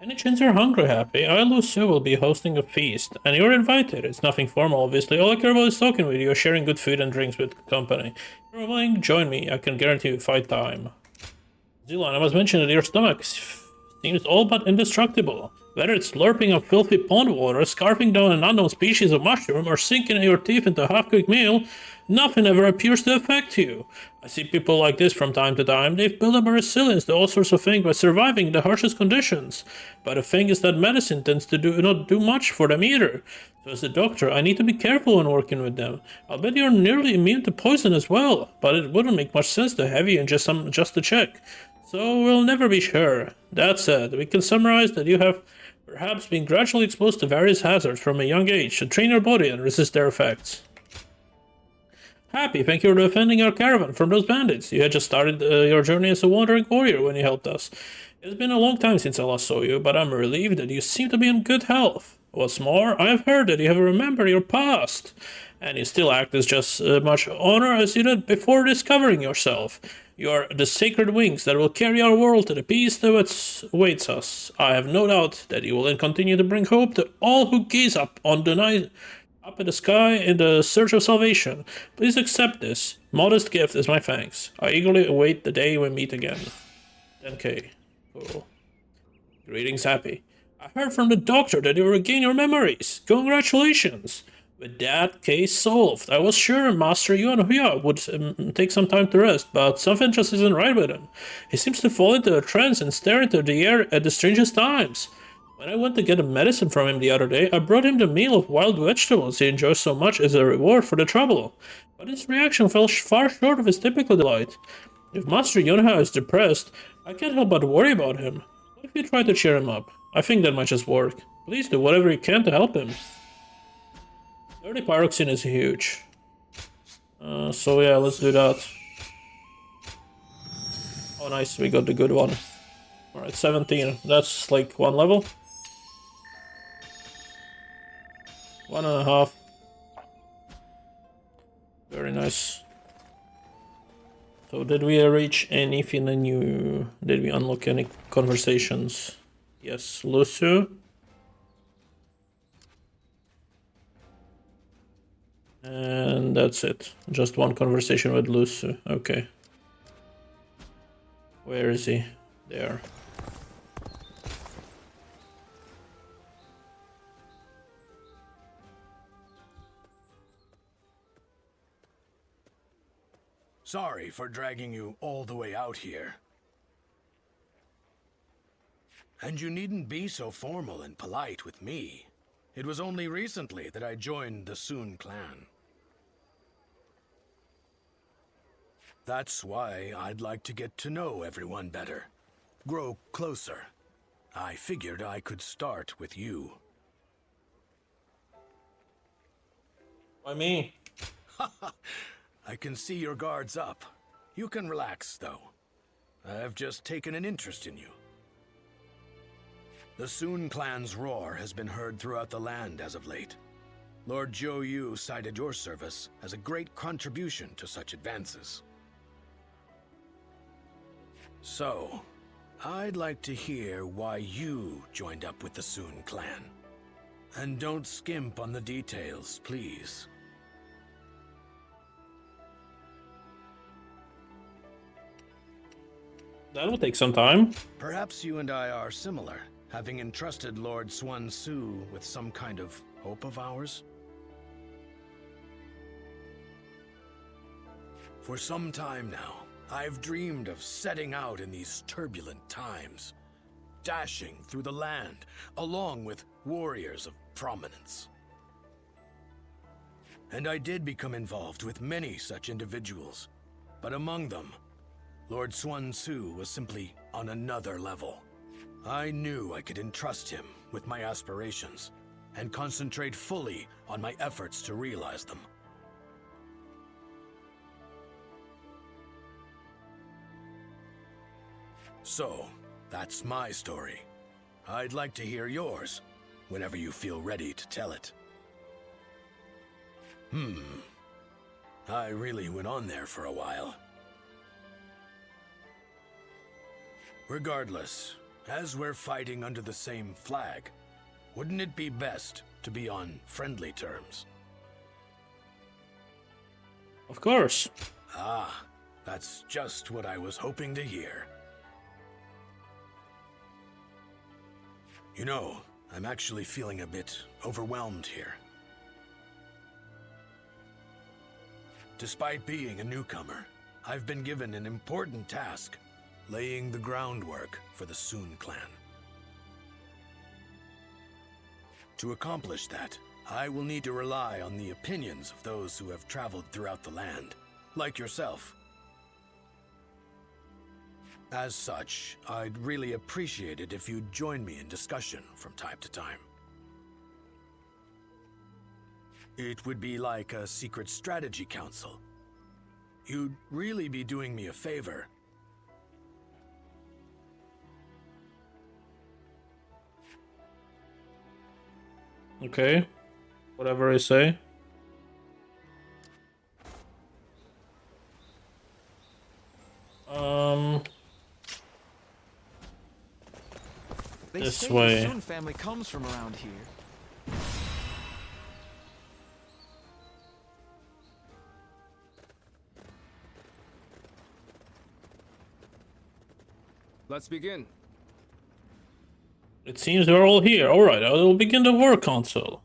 Any chance you're hungry, Happy? I, Lusu, will be hosting a feast, and you're invited. It's nothing formal, obviously. All I care about is talking with you, sharing good food and drinks with company. If you're willing, join me. I can guarantee you fight time. Zilan, I must mention that your stomach seems all but indestructible. Whether it's slurping up filthy pond water, scarfing down an unknown species of mushroom, or sinking your teeth into a half-cooked meal, nothing ever appears to affect you. I see people like this from time to time. They've built up a resilience to all sorts of things by surviving the harshest conditions. But the thing is that medicine tends to not do much for them either. So as a doctor, I need to be careful when working with them. I'll bet you're nearly immune to poison as well, but it wouldn't make much sense to have you in just to check. So we'll never be sure. That said, we can summarize that you have perhaps been gradually exposed to various hazards from a young age to train your body and resist their effects. Happy, thank you for defending our caravan from those bandits. You had just started your journey as a wandering warrior when you helped us. It's been a long time since I last saw you, but I'm relieved that you seem to be in good health. What's more, I have heard that you have remembered your past, and you still act as just much honor as you did before discovering yourself. You are the sacred wings that will carry our world to the peace that awaits us. I have no doubt that you will continue to bring hope to all who gaze up on the night, up at the sky in the search of salvation. Please accept this modest gift as my thanks. I eagerly await the day we meet again. 10k. Cool. Greetings, Happy. I heard from the doctor that you regained your memories. Congratulations. With that case solved, I was sure Master Yuan Huya would take some time to rest, but something just isn't right with him. He seems to fall into a trance and stare into the air at the strangest times. When I went to get a medicine from him the other day, I brought him the meal of wild vegetables he enjoys so much as a reward for the trouble. But his reaction fell far short of his typical delight. If Master Yunha is depressed, I can't help but worry about him. What if you try to cheer him up? I think that might just work. Please do whatever you can to help him. 30 pyroxene is huge. So yeah, let's do that. Oh nice, we got the good one. Alright, 17. That's like one level. 1.5. Very nice. So did we reach anything new? Did we unlock any conversations? Yes, Lusu. And that's it. Just one conversation with Lusu. Okay. Where is he? There. Sorry for dragging you all the way out here. And you needn't be so formal and polite with me. It was only recently that I joined the Sun clan. That's why I'd like to get to know everyone better. Grow closer. I figured I could start with you. Why me? I can see your guard's up. You can relax, though. I've just taken an interest in you. The Sun clan's roar has been heard throughout the land as of late. Lord Zhou Yu cited your service as a great contribution to such advances. So, I'd like to hear why you joined up with the Sun clan. And don't skimp on the details, please. That'll take some time. Perhaps you and I are similar, having entrusted Lord Xuan Su with some kind of hope of ours. For some time now, I've dreamed of setting out in these turbulent times, dashing through the land, along with warriors of prominence. And I did become involved with many such individuals, but among them, Lord Xuan Su was simply on another level. I knew I could entrust him with my aspirations, and concentrate fully on my efforts to realize them. So, that's my story. I'd like to hear yours, whenever you feel ready to tell it. I really went on there for a while. Regardless, as we're fighting under the same flag, wouldn't it be best to be on friendly terms? Of course. Ah, that's just what I was hoping to hear. You know, I'm actually feeling a bit overwhelmed here. Despite being a newcomer, I've been given an important task, laying the groundwork for the Sun clan. To accomplish that, I will need to rely on the opinions of those who have traveled throughout the land, like yourself. As such, I'd really appreciate it if you'd join me in discussion from time to time. It would be like a secret strategy council, You'd really be doing me a favor. Okay. Whatever I say. They This say way. the Sun family comes from around here. Let's begin. It seems we're all here. Alright, I will begin the war council.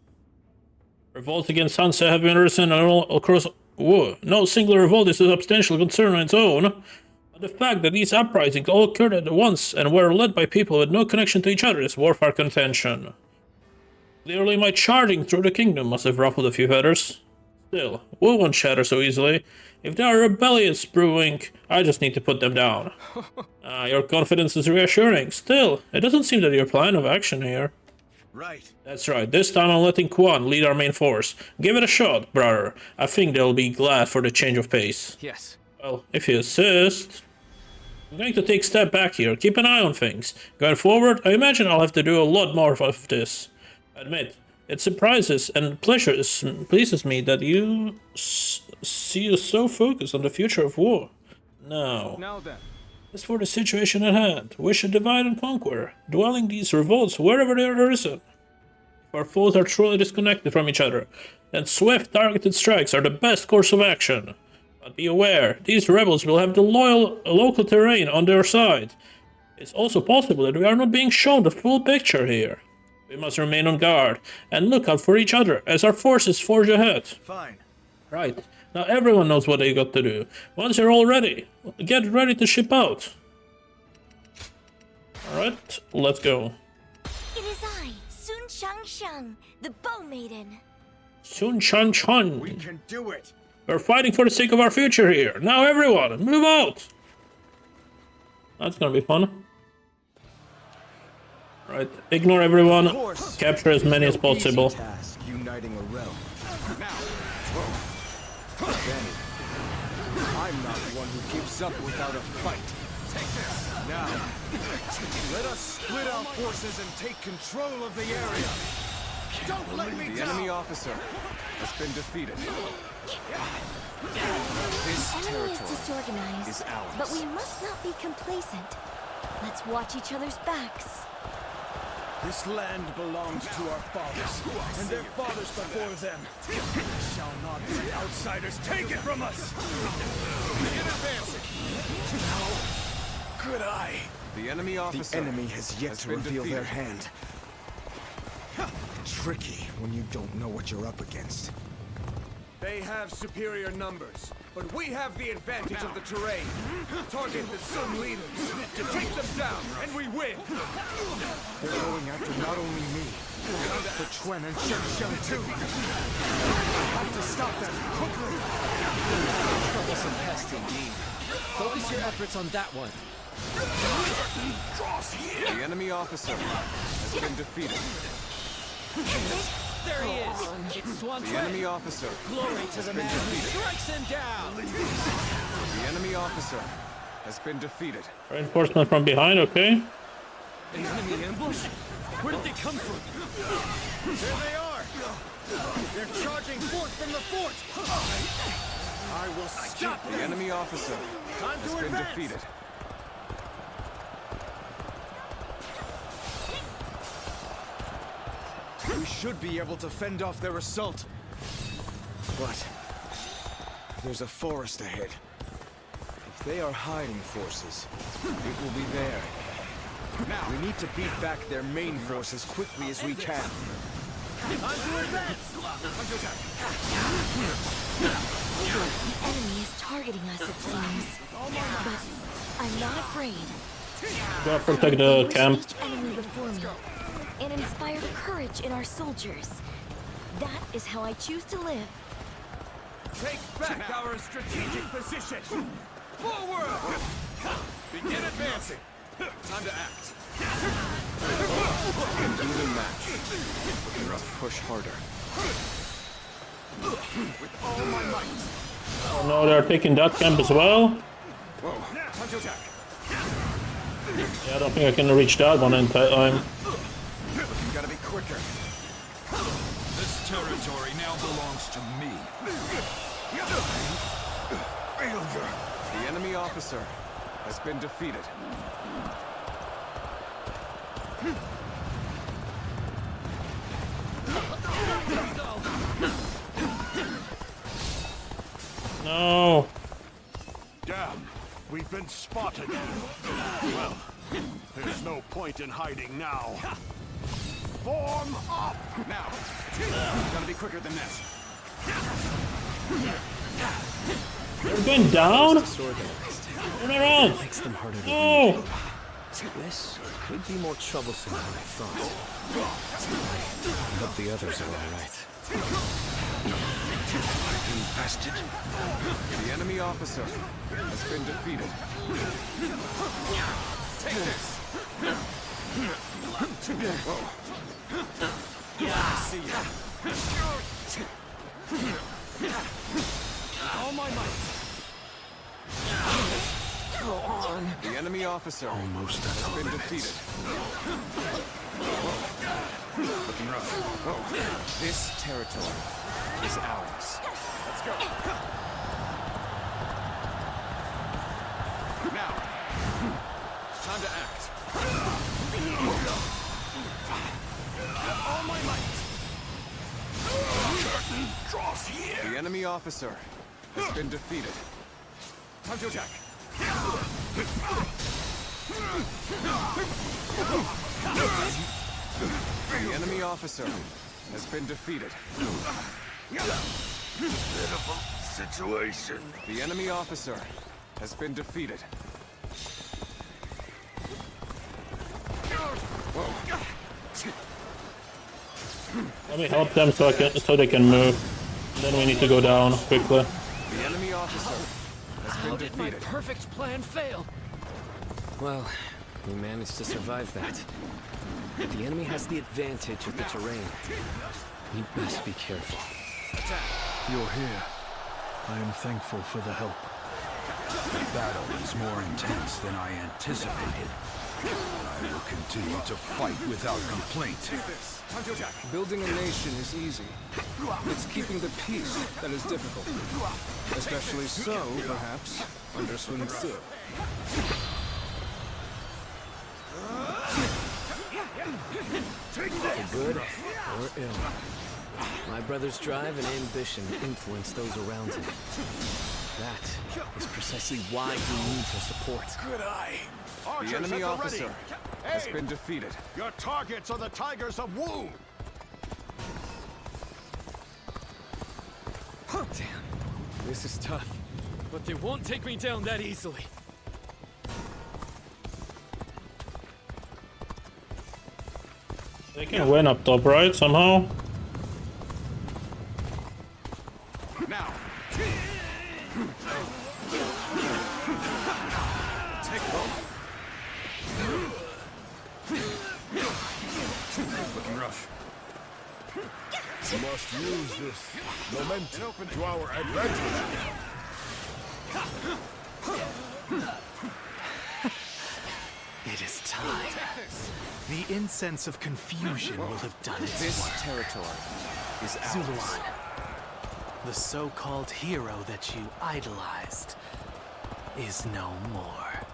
Revolts against Sansa have been arisen all across war. No single revolt is a substantial concern on its own. But the fact that these uprisings all occurred at once and were led by people with no connection to each other is worth our contention. Clearly my charging through the kingdom must have ruffled a few feathers. Still, Wu won't shatter so easily. If there are rebellions brewing, I just need to put them down. Your confidence is reassuring. Still, it doesn't seem that your plan of action here. Right. That's right. This time I'm letting Quan lead our main force. Give it a shot, brother. I think they'll be glad for the change of pace. Yes. Well, if you insist. I'm going to take a step back here. Keep an eye on things. Going forward, I imagine I'll have to do a lot more of this. Admit, it surprises and pleases me that you see you so focused on the future of war. Now then. As for the situation at hand, we should divide and conquer, dwelling these revolts wherever they are arisen. If our foes are truly disconnected from each other, then swift targeted strikes are the best course of action. But be aware, these rebels will have the local terrain on their side. It's also possible that we are not being shown the full picture here. We must remain on guard, and look out for each other as our forces forge ahead. Fine. Right. Now everyone knows what they got to do. Once you're all ready, get ready to ship out. Alright, let's go. It is I, Sun Shang, the Bow Maiden. Sun Chan. We can do it. We're fighting for the sake of our future here. Now everyone, move out! That's gonna be fun. Right, ignore everyone. Capture as many as possible. Task, uniting a realm. Now. Danny, I'm not one who gives up without a fight. Take this. Now. Let us split our forces and take control of the area. Don't let me down. The enemy officer has been defeated. This enemy is disorganized, is ours. but we must not be complacent. Let's watch each other's backs. This land belongs to our fathers, and their fathers before them. We shall not let outsiders take it from us! Begin advancing! Good eye! The enemy officer. The enemy has yet to reveal their hand. Tricky when you don't know what you're up against. They have superior numbers, but we have the advantage of the terrain. Target the Sun leaders, take them down, and we win! They're going after not only me, but Chuen and Sheng too. I have to stop them quickly. Troublesome pest indeed. Focus your efforts on that one. The enemy officer has been defeated. There he is! It's Swan The enemy officer. Glory to the man who strikes him down! The enemy officer has been defeated. Reinforcement from behind, okay? An enemy ambush? Where did they come from? There they are! They're charging forth from the fort! I will stop them! The enemy officer Time has to been advance. defeated. We should be able to fend off their assault. But there's a forest ahead. If they are hiding forces, it will be there. Now we need to beat back their main force as quickly as we can. Time to advance! The enemy is targeting us, it seems. But I'm not afraid. Gotta protect the camp. Each enemy before me, and inspire courage in our soldiers. That is how I choose to live. Take back our strategic position! Forward! Begin advancing! Time to act. Even match. We must push harder. With all my might. Oh no, they're taking that camp as well. Yeah, I don't think I can reach that one in time. You gotta be quicker. This territory now belongs to me. The enemy officer has been defeated. No. Damn, we've been spotted. Well, there's no point in hiding now. Form up! Now! Gotta be quicker than this. They're going down? Turn around! Makes them harder to No! This could be more troublesome than I thought. I hope the others are alright. Infested. The enemy officer has been defeated. Take this! See ya. All my might. Go on. The enemy officer almost has been defeated. Looking rough. This territory is ours. Let's go. Now, time to act. All my might. Curtain draws here. The enemy officer has been defeated. Time to attack. The enemy officer has been defeated. Pitiful situation. The enemy officer has been defeated. Let me help them so they can move. And then we need to go down quickly. The enemy officer has been How did my defeated. perfect plan fail? Well, we managed to survive that. But the enemy has the advantage of the terrain. We best be careful. You're here. I am thankful for the help. The battle is more intense than I anticipated. I will continue to fight without complaint. Time to attack. Building a nation is easy. It's keeping the peace that is difficult. Especially so, perhaps, under Sun Tzu. For good or ill, my brother's drive and ambition influence those around him. That is precisely why he needs our support. Good eye. The enemy officer has been defeated. Your targets are the Tigers of Wu. Damn, this is tough. But they won't take me down that easily. They can win up top, right? Somehow? Now. Take one. Looking rough. We must use this momentum to our advantage. It is time. The incense of confusion will have done its This work. territory is ours. Zuluan, the so-called hero that you idolized, is no more.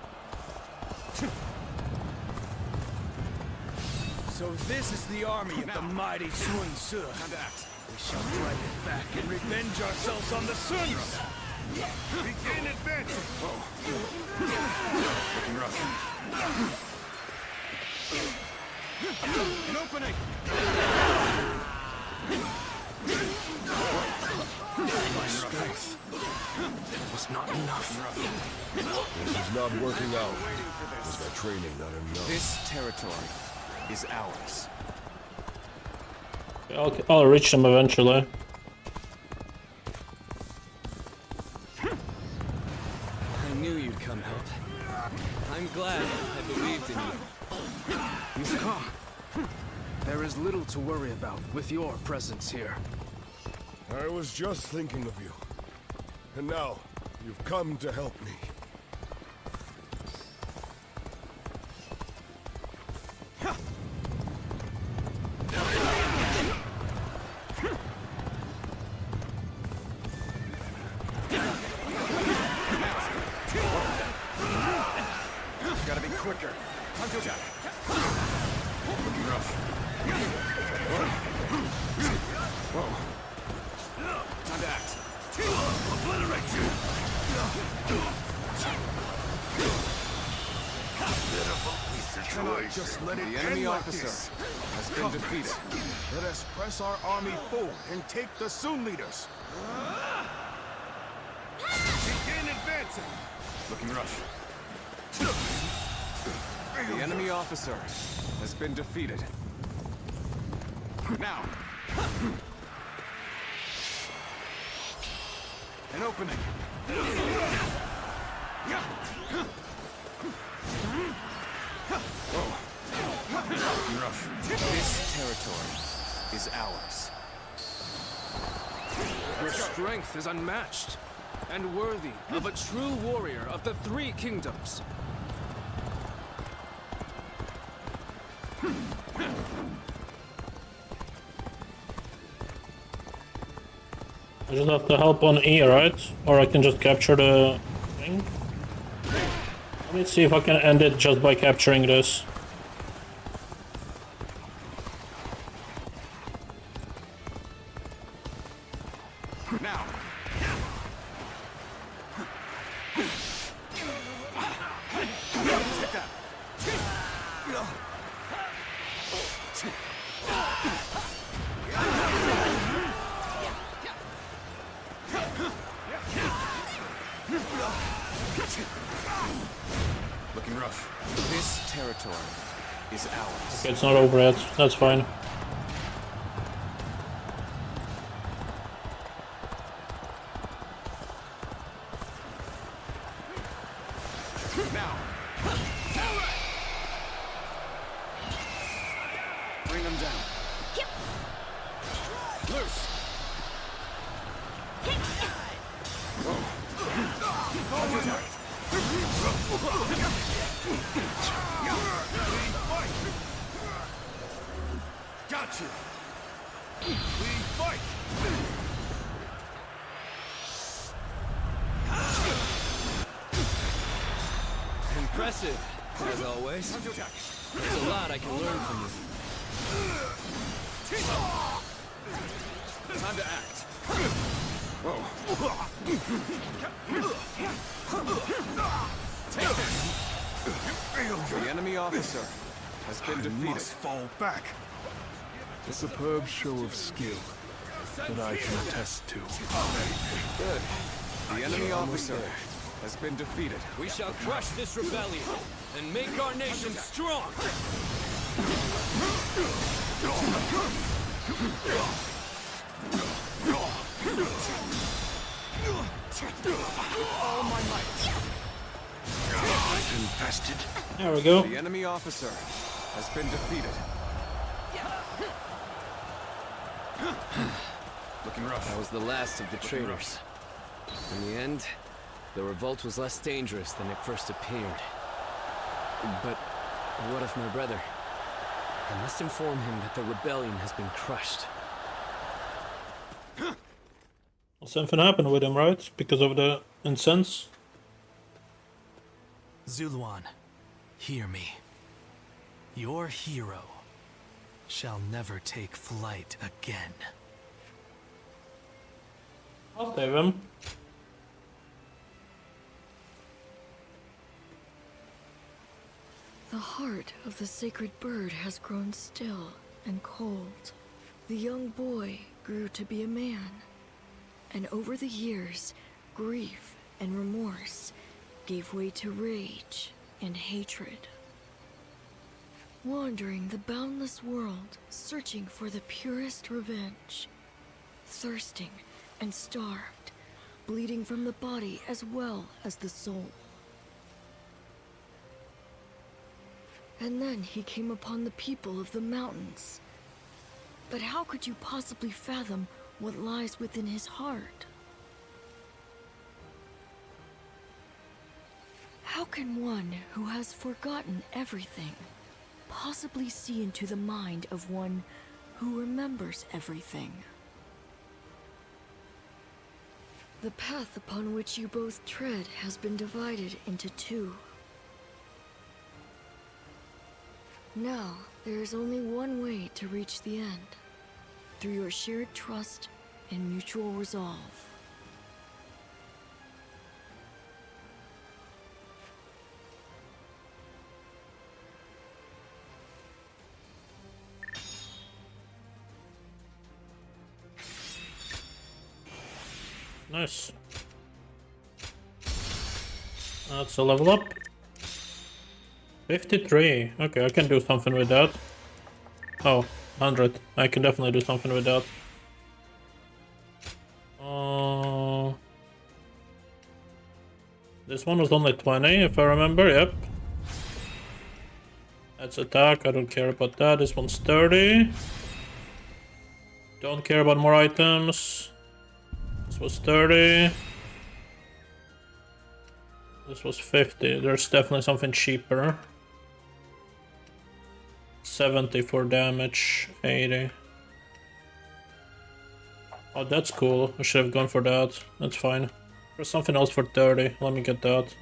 So this is the army of the mighty Sun Tzu. We shall drive it back and revenge ourselves on the Suns. Begin advancing. Looking rough. An opening. My strength was not enough. This is not working out. Was my training not enough? This territory is ours. I'll reach them eventually. I knew you'd come help. I'm glad I believed in you. You've come. There is little to worry about with your presence here. I was just thinking of you. And now, you've come to help me. Gotta be quicker. Time to attack. Looking rough. Whoa. Time to act. Obliterate you! Cannot just let it The end enemy like officer this. has been defeated. Let us press our army forward and take the Sun leaders. Begin advancing. Looking rough. The enemy officer has been defeated. Now. An opening. Whoa. Looking rough. This territory is ours. Your strength is unmatched, and worthy of a true warrior of the Three Kingdoms. I just have to help on E, right? Or I can just capture the thing. Let me see if I can end it just by capturing this. Now. Take that. Looking rough. This territory is ours. Okay, it's not over yet. That's fine. Now. Bring them down. Loose. Got you. We fight. Impressive, as always. There's a lot I can learn from you. Time to act. The enemy officer has been defeated. Must fall back. A superb show of skill that I can attest to. Good. The enemy officer has been defeated. We shall crush this rebellion and make our nation strong. All my might. Infested. There we go. The enemy officer has been defeated. Looking rough. That was the last of the traitors. In the end, the revolt was less dangerous than it first appeared. But what of my brother? I must inform him that the rebellion has been crushed. Well, something happened with him, right? Because of the incense? Zuluan, hear me. Your hero shall never take flight again. I'll save him. The heart of the sacred bird has grown still and cold. The young boy grew to be a man, and over the years, grief and remorse gave way to rage and hatred. Wandering the boundless world, searching for the purest revenge, thirsting and starved, bleeding from the body as well as the soul. And then he came upon the people of the mountains. But how could you possibly fathom what lies within his heart? can one who has forgotten everything possibly see into the mind of one who remembers everything? The path upon which you both tread has been divided into two. Now, there is only one way to reach the end, through your shared trust and mutual resolve. Nice. That's a level up. 53. Okay, I can do something with that. Oh, 100. I can definitely do something with that. This one was only 20, if I remember. Yep. That's attack. I don't care about that. This one's 30. Don't care about more items. This was 30. This was 50. There's definitely something cheaper. 70 for damage. 80. Oh, that's cool. I should have gone for that. That's fine. There's something else for 30. Let me get that.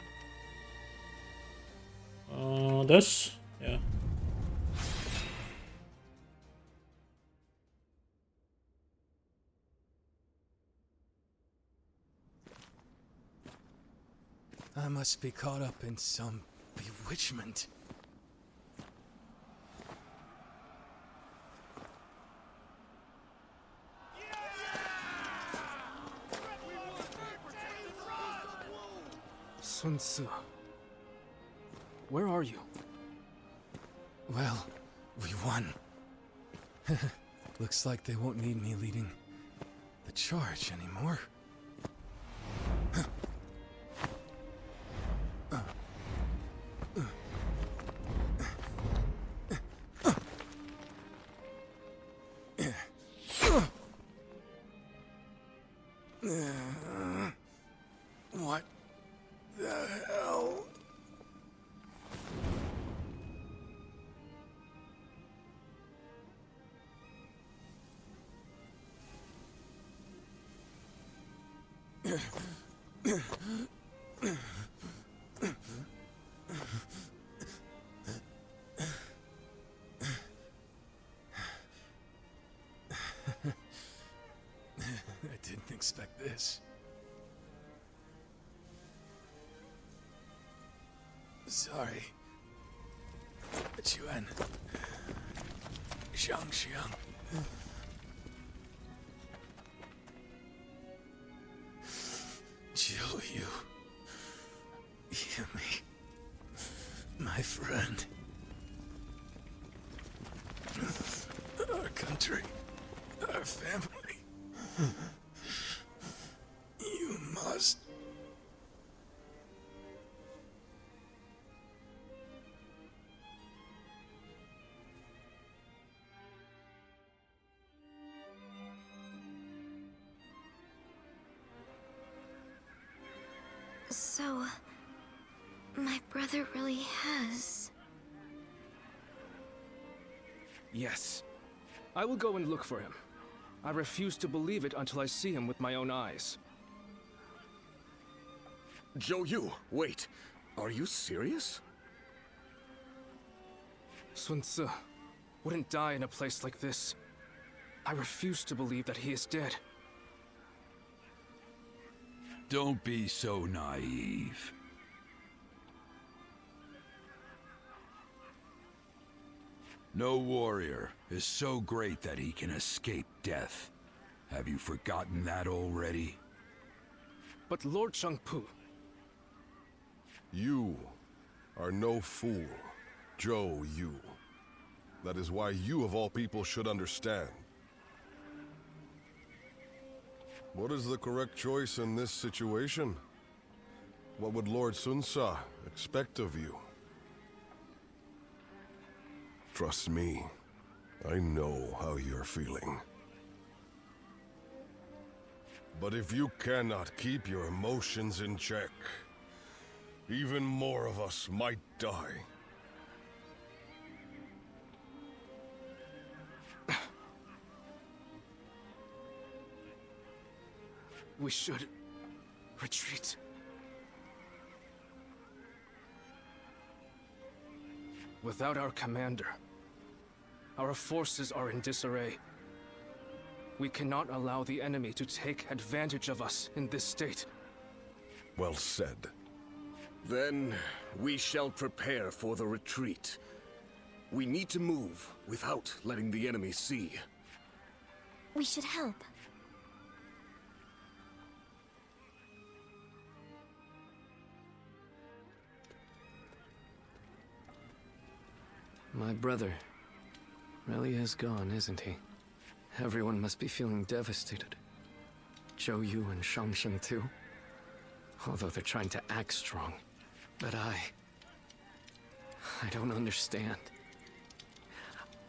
This? Yeah. I must be caught up in some bewitchment. Sun Tzu, where are you? Well, we won. Looks like they won't need me leading the charge anymore. What the hell? I didn't expect this. Sorry. Chuan. Xiang. Jiu Yu. Yumi. My friend. Our country. Our family. You must. So, my brother really has... Yes. I will go and look for him. I refuse to believe it until I see him with my own eyes. Zhou Yu, wait. Are you serious? Sun Tzu wouldn't die in a place like this. I refuse to believe that he is dead. Don't be so naive. No warrior is so great that he can escape death. Have you forgotten that already? But Lord Changpu... You are no fool, Zhou Yu. That is why you of all people should understand. What is the correct choice in this situation? What would Lord Sun Tzu expect of you? Trust me, I know how you're feeling. But if you cannot keep your emotions in check, even more of us might die. We should retreat. Without our commander, our forces are in disarray. We cannot allow the enemy to take advantage of us in this state. Well said. Then we shall prepare for the retreat. We need to move without letting the enemy see. We should help. My brother really is gone, isn't he? Everyone must be feeling devastated. Zhou Yu and Shangsheng too. Although they're trying to act strong. But I don't understand.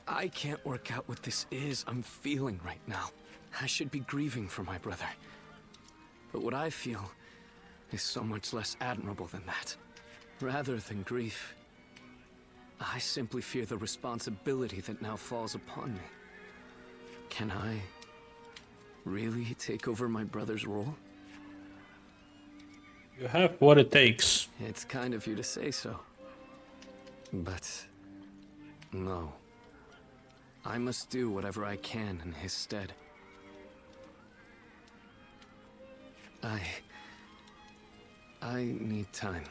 I can't work out what this is I'm feeling right now. I should be grieving for my brother. But what I feel is so much less admirable than that. Rather than grief, I simply fear the responsibility that now falls upon me. Can I really take over my brother's role? You have what it takes. It's kind of you to say so. But no. I must do whatever I can in his stead. I need time.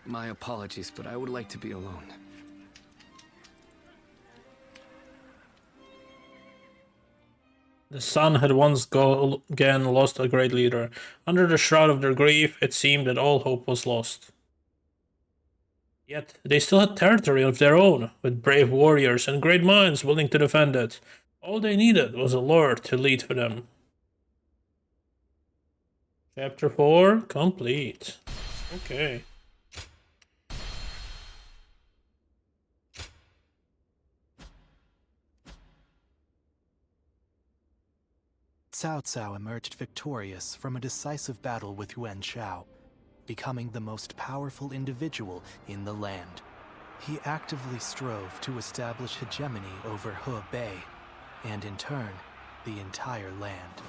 My apologies, but I would like to be alone. The sun had once again lost a great leader. Under the shroud of their grief, it seemed that all hope was lost. Yet, they still had territory of their own, with brave warriors and great minds willing to defend it. All they needed was a lord to lead for them. Chapter 4 complete. Okay. Cao Cao emerged victorious from a decisive battle with Yuan Shao, becoming the most powerful individual in the land. He actively strove to establish hegemony over Hebei, and in turn, the entire land.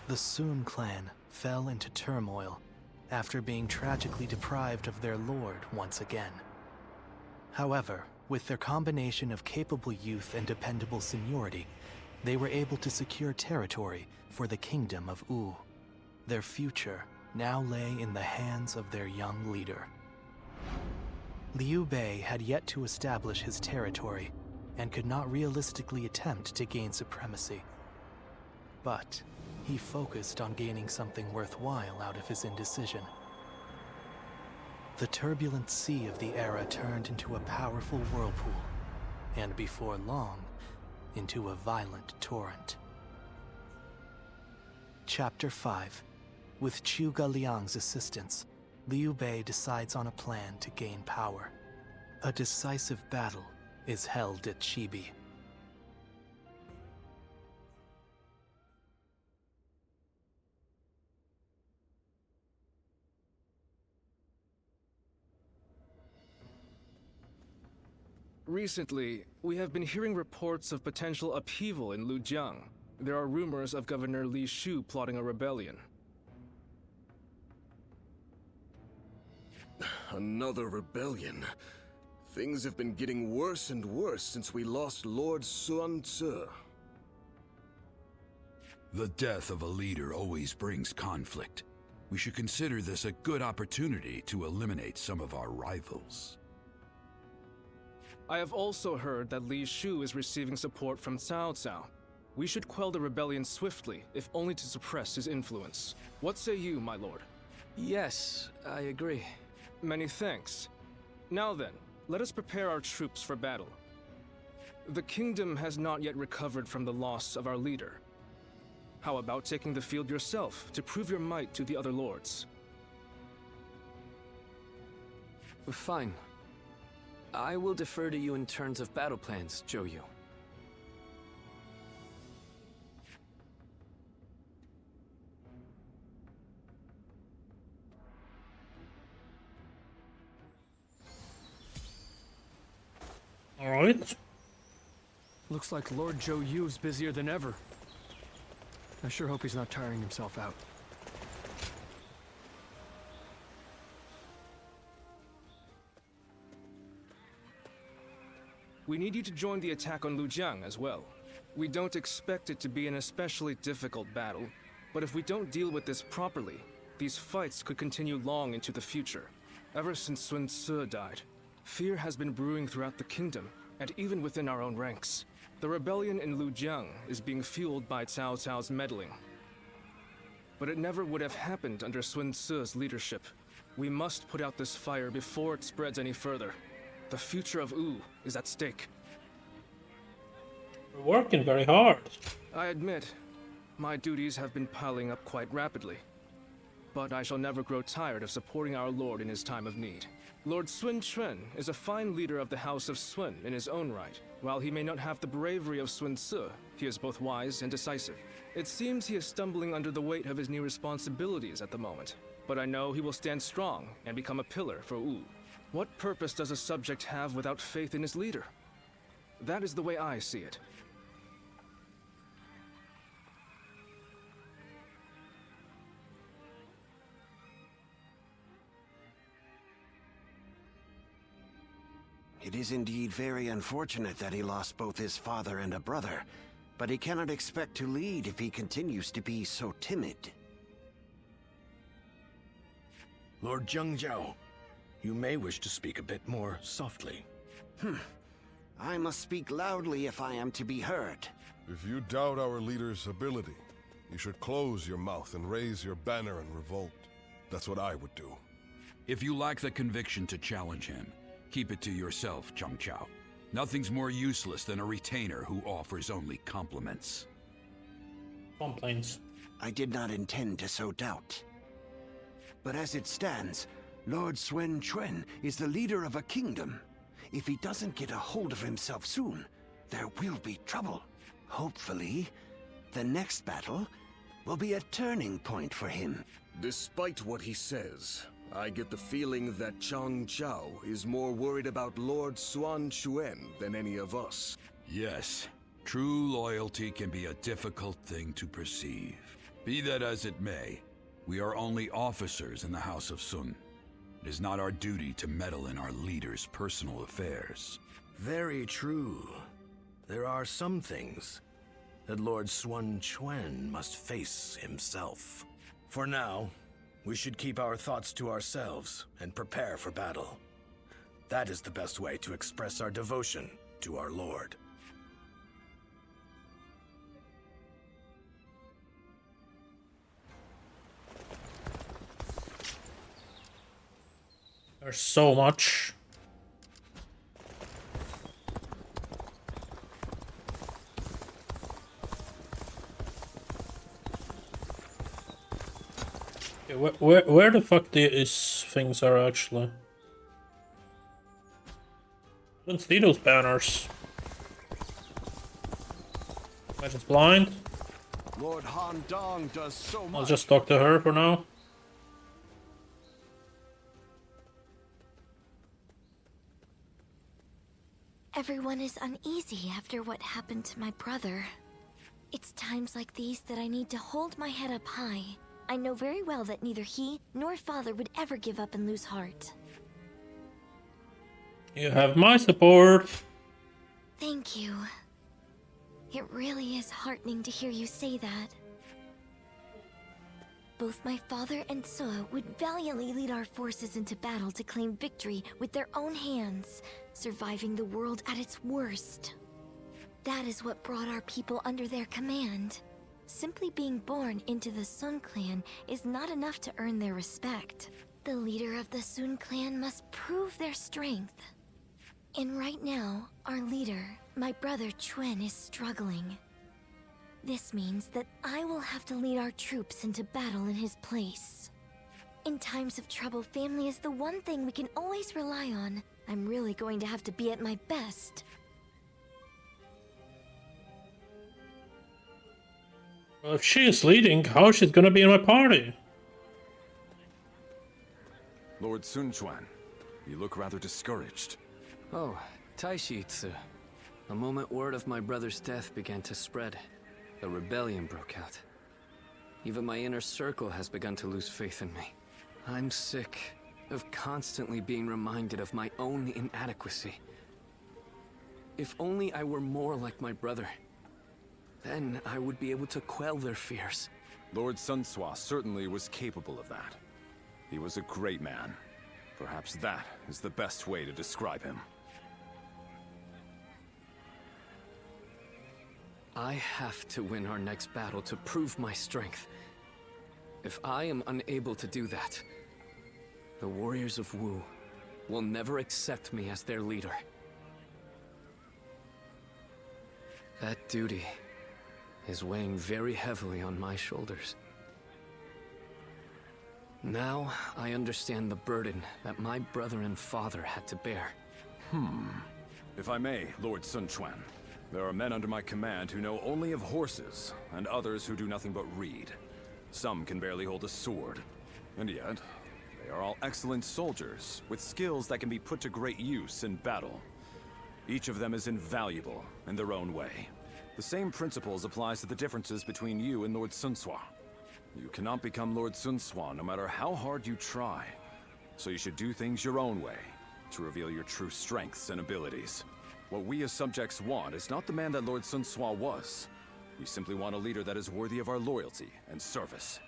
The Sun clan fell into turmoil after being tragically deprived of their lord once again. However, with their combination of capable youth and dependable seniority, they were able to secure territory for the kingdom of Wu. Their future now lay in the hands of their young leader. Liu Bei had yet to establish his territory and could not realistically attempt to gain supremacy. But he focused on gaining something worthwhile out of his indecision. The turbulent sea of the era turned into a powerful whirlpool, and before long, into a violent torrent. Chapter 5. With Zhuge Liang's assistance, Liu Bei decides on a plan to gain power. A decisive battle is held at Chibi. Recently, we have been hearing reports of potential upheaval in Lujiang. There are rumors of Governor Li Shu plotting a rebellion. Another rebellion. Things have been getting worse and worse since we lost Lord Sun Ce. The death of a leader always brings conflict. We should consider this a good opportunity to eliminate some of our rivals. I have also heard that Li Shu is receiving support from Cao Cao. We should quell the rebellion swiftly, if only to suppress his influence. What say you, my lord? Yes, I agree. Many thanks. Now then, let us prepare our troops for battle. The kingdom has not yet recovered from the loss of our leader. How about taking the field yourself to prove your might to the other lords? Fine. I will defer to you in terms of battle plans, Zhou Yu. Alright. Looks like Lord Zhou Yu's busier than ever. I sure hope he's not tiring himself out. We need you to join the attack on Lujiang as well. We don't expect it to be an especially difficult battle, but if we don't deal with this properly, these fights could continue long into the future. Ever since Sun Ce died, fear has been brewing throughout the kingdom, and even within our own ranks. The rebellion in Lujiang is being fueled by Cao Cao's meddling. But it never would have happened under Sun Ce's leadership. We must put out this fire before it spreads any further. The future of Wu is at stake. We're working very hard. I admit, my duties have been piling up quite rapidly. But I shall never grow tired of supporting our lord in his time of need. Lord Sun Quan is a fine leader of the House of Sun in his own right. While he may not have the bravery of Sun Ce, he is both wise and decisive. It seems he is stumbling under the weight of his new responsibilities at the moment. But I know he will stand strong and become a pillar for Wu. What purpose does a subject have without faith in his leader? That is the way I see it. It is indeed very unfortunate that he lost both his father and a brother, but he cannot expect to lead if he continues to be so timid. Lord Zhengzhou, you may wish to speak a bit more softly. I must speak loudly if I am to be heard. If you doubt our leader's ability, you should close your mouth and raise your banner in revolt. That's what I would do. If you lack the conviction to challenge him, keep it to yourself, Zheng Zhao. Nothing's more useless than a retainer who offers only compliments. Complaints. I did not intend to sow doubt. But as it stands, Lord Sun Quan is the leader of a kingdom. If he doesn't get a hold of himself soon, there will be trouble. Hopefully, the next battle will be a turning point for him. Despite what he says, I get the feeling that Zheng Zhao is more worried about Lord Sun Quan than any of us. Yes, true loyalty can be a difficult thing to perceive. Be that as it may, we are only officers in the House of Sun. It is not our duty to meddle in our leader's personal affairs. Very true. There are some things that Lord Sun Quan must face himself. For now, we should keep our thoughts to ourselves and prepare for battle. That is the best way to express our devotion to our Lord. There's so much. Okay, where the fuck these things are actually? Let's see those banners. Imagine blind. Lord Han Dong does so much. I'll just talk to her for now. Everyone is uneasy after what happened to my brother. It's times like these that I need to hold my head up high. I know very well that neither he nor father would ever give up and lose heart. You have my support. Thank you. It really is heartening to hear you say that. Both my father and Suo would valiantly lead our forces into battle to claim victory with their own hands, surviving the world at its worst. That is what brought our people under their command. Simply being born into the Sun clan is not enough to earn their respect. The leader of the Sun clan must prove their strength. And right now, our leader, my brother Quan, is struggling. This means that I will have to lead our troops into battle in his place. In times of trouble, family is the one thing we can always rely on. I'm really going to have to be at my best. Well, if she is leading, how is she gonna be in my party? Lord Sun Quan, you look rather discouraged. Oh, Taishitsu. The moment word of my brother's death began to spread, a rebellion broke out. Even my inner circle has begun to lose faith in me. I'm sick of constantly being reminded of my own inadequacy. If only I were more like my brother, then I would be able to quell their fears. Lord Sunswa certainly was capable of that. He was a great man. Perhaps that is the best way to describe him. I have to win our next battle to prove my strength. If I am unable to do that, the warriors of Wu will never accept me as their leader. That duty is weighing very heavily on my shoulders. Now I understand the burden that my brother and father had to bear. If I may, Lord Sun Quan, there are men under my command who know only of horses, and others who do nothing but read. Some can barely hold a sword, and yet they are all excellent soldiers, with skills that can be put to great use in battle. Each of them is invaluable in their own way. The same principles applies to the differences between you and Lord Sunswa. You cannot become Lord Sunswa no matter how hard you try, so you should do things your own way, to reveal your true strengths and abilities. What we as subjects want is not the man that Lord Sunswa was. We simply want a leader that is worthy of our loyalty and service.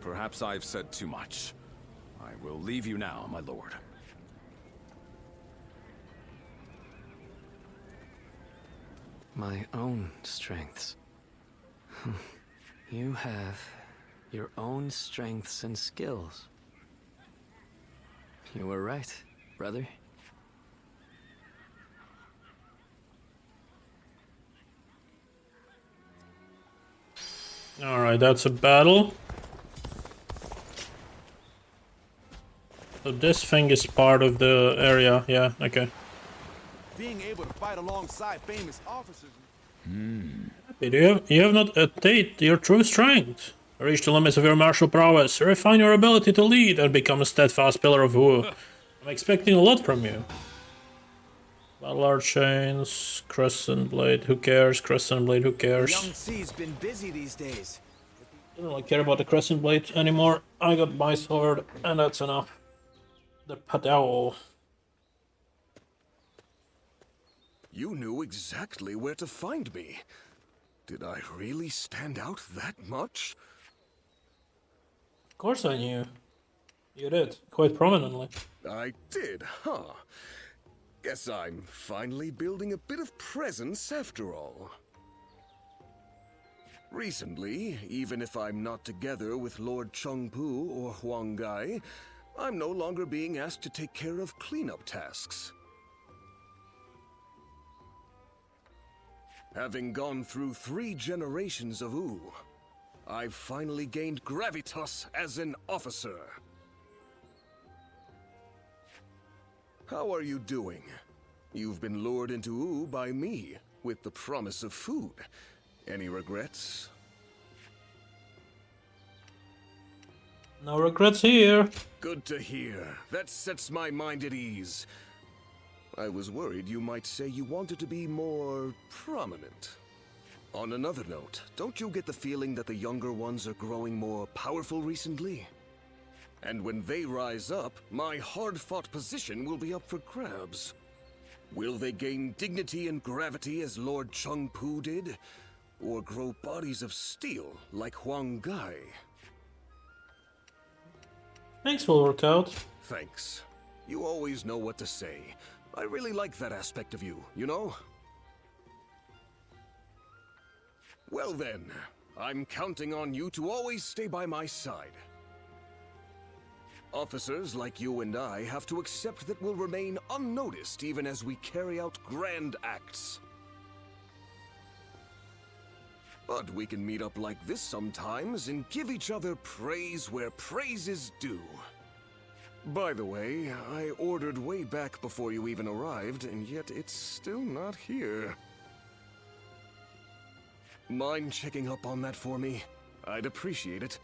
Perhaps I've said too much. I will leave you now, my lord. My own strengths. You have your own strengths and skills. You were right, brother. Alright, that's a battle. So this thing is part of the area, yeah, okay. Being able to fight alongside famous officers. You have not attained your true strength. Reach the limits of your martial prowess, refine your ability to lead, and become a steadfast pillar of Wu. I'm expecting a lot from you. Battle Art Chains, Crescent Blade, who cares? Crescent Blade, who cares? Young C's been busy these days. I don't really care about the Crescent Blade anymore. I got my sword, and that's enough. The Padao. You knew exactly where to find me. Did I really stand out that much? Of course I knew. You did, quite prominently. I did, huh? Guess I'm finally building a bit of presence after all. Recently, even if I'm not together with Lord Chengpu or Huang Gai, I'm no longer being asked to take care of cleanup tasks. Having gone through 3 generations of Wu, I've finally gained gravitas as an officer. How are you doing? You've been lured into Wu by me, with the promise of food. Any regrets? No regrets here. Good to hear. That sets my mind at ease. I was worried you might say you wanted to be more prominent. On another note, don't you get the feeling that the younger ones are growing more powerful recently? And when they rise up, my hard-fought position will be up for grabs. Will they gain dignity and gravity as Lord Chengpu did? Or grow bodies of steel like Huang Gai? Thanks will work out. Thanks. You always know what to say. I really like that aspect of you, you know? Well then, I'm counting on you to always stay by my side. Officers like you and I have to accept that we'll remain unnoticed even as we carry out grand acts. But we can meet up like this sometimes and give each other praise where praise is due. By the way, I ordered way back before you even arrived, and yet it's still not here. Mind checking up on that for me? I'd appreciate it.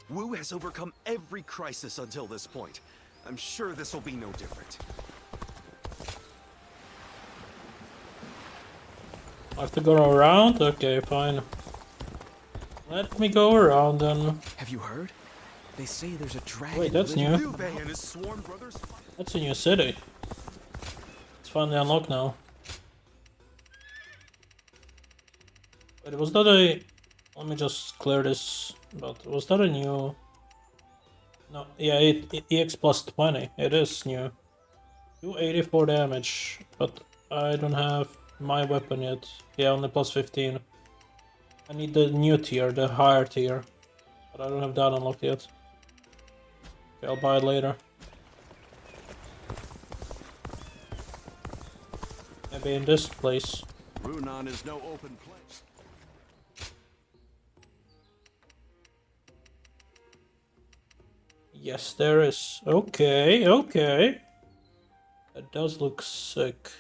Wu has overcome every crisis until this point. I'm sure this will be no different. I have to go around? Okay, fine. Let me go around then. Have you heard? They say there's a dragon. Wait, that's new. Liu Bei and his sworn brothers. That's a new city. It's finally unlocked now. Wait, was that a... Let me just clear this. But was that a new... No, yeah, EX plus 20. It is new. 284 damage, but I don't have my weapon yet. Yeah, only plus 15. I need the new tier, the higher tier. But I don't have that unlocked yet. Okay, I'll buy it later. Maybe in this place. Runan is no open place. Yes, there is. Okay, okay. That does look sick.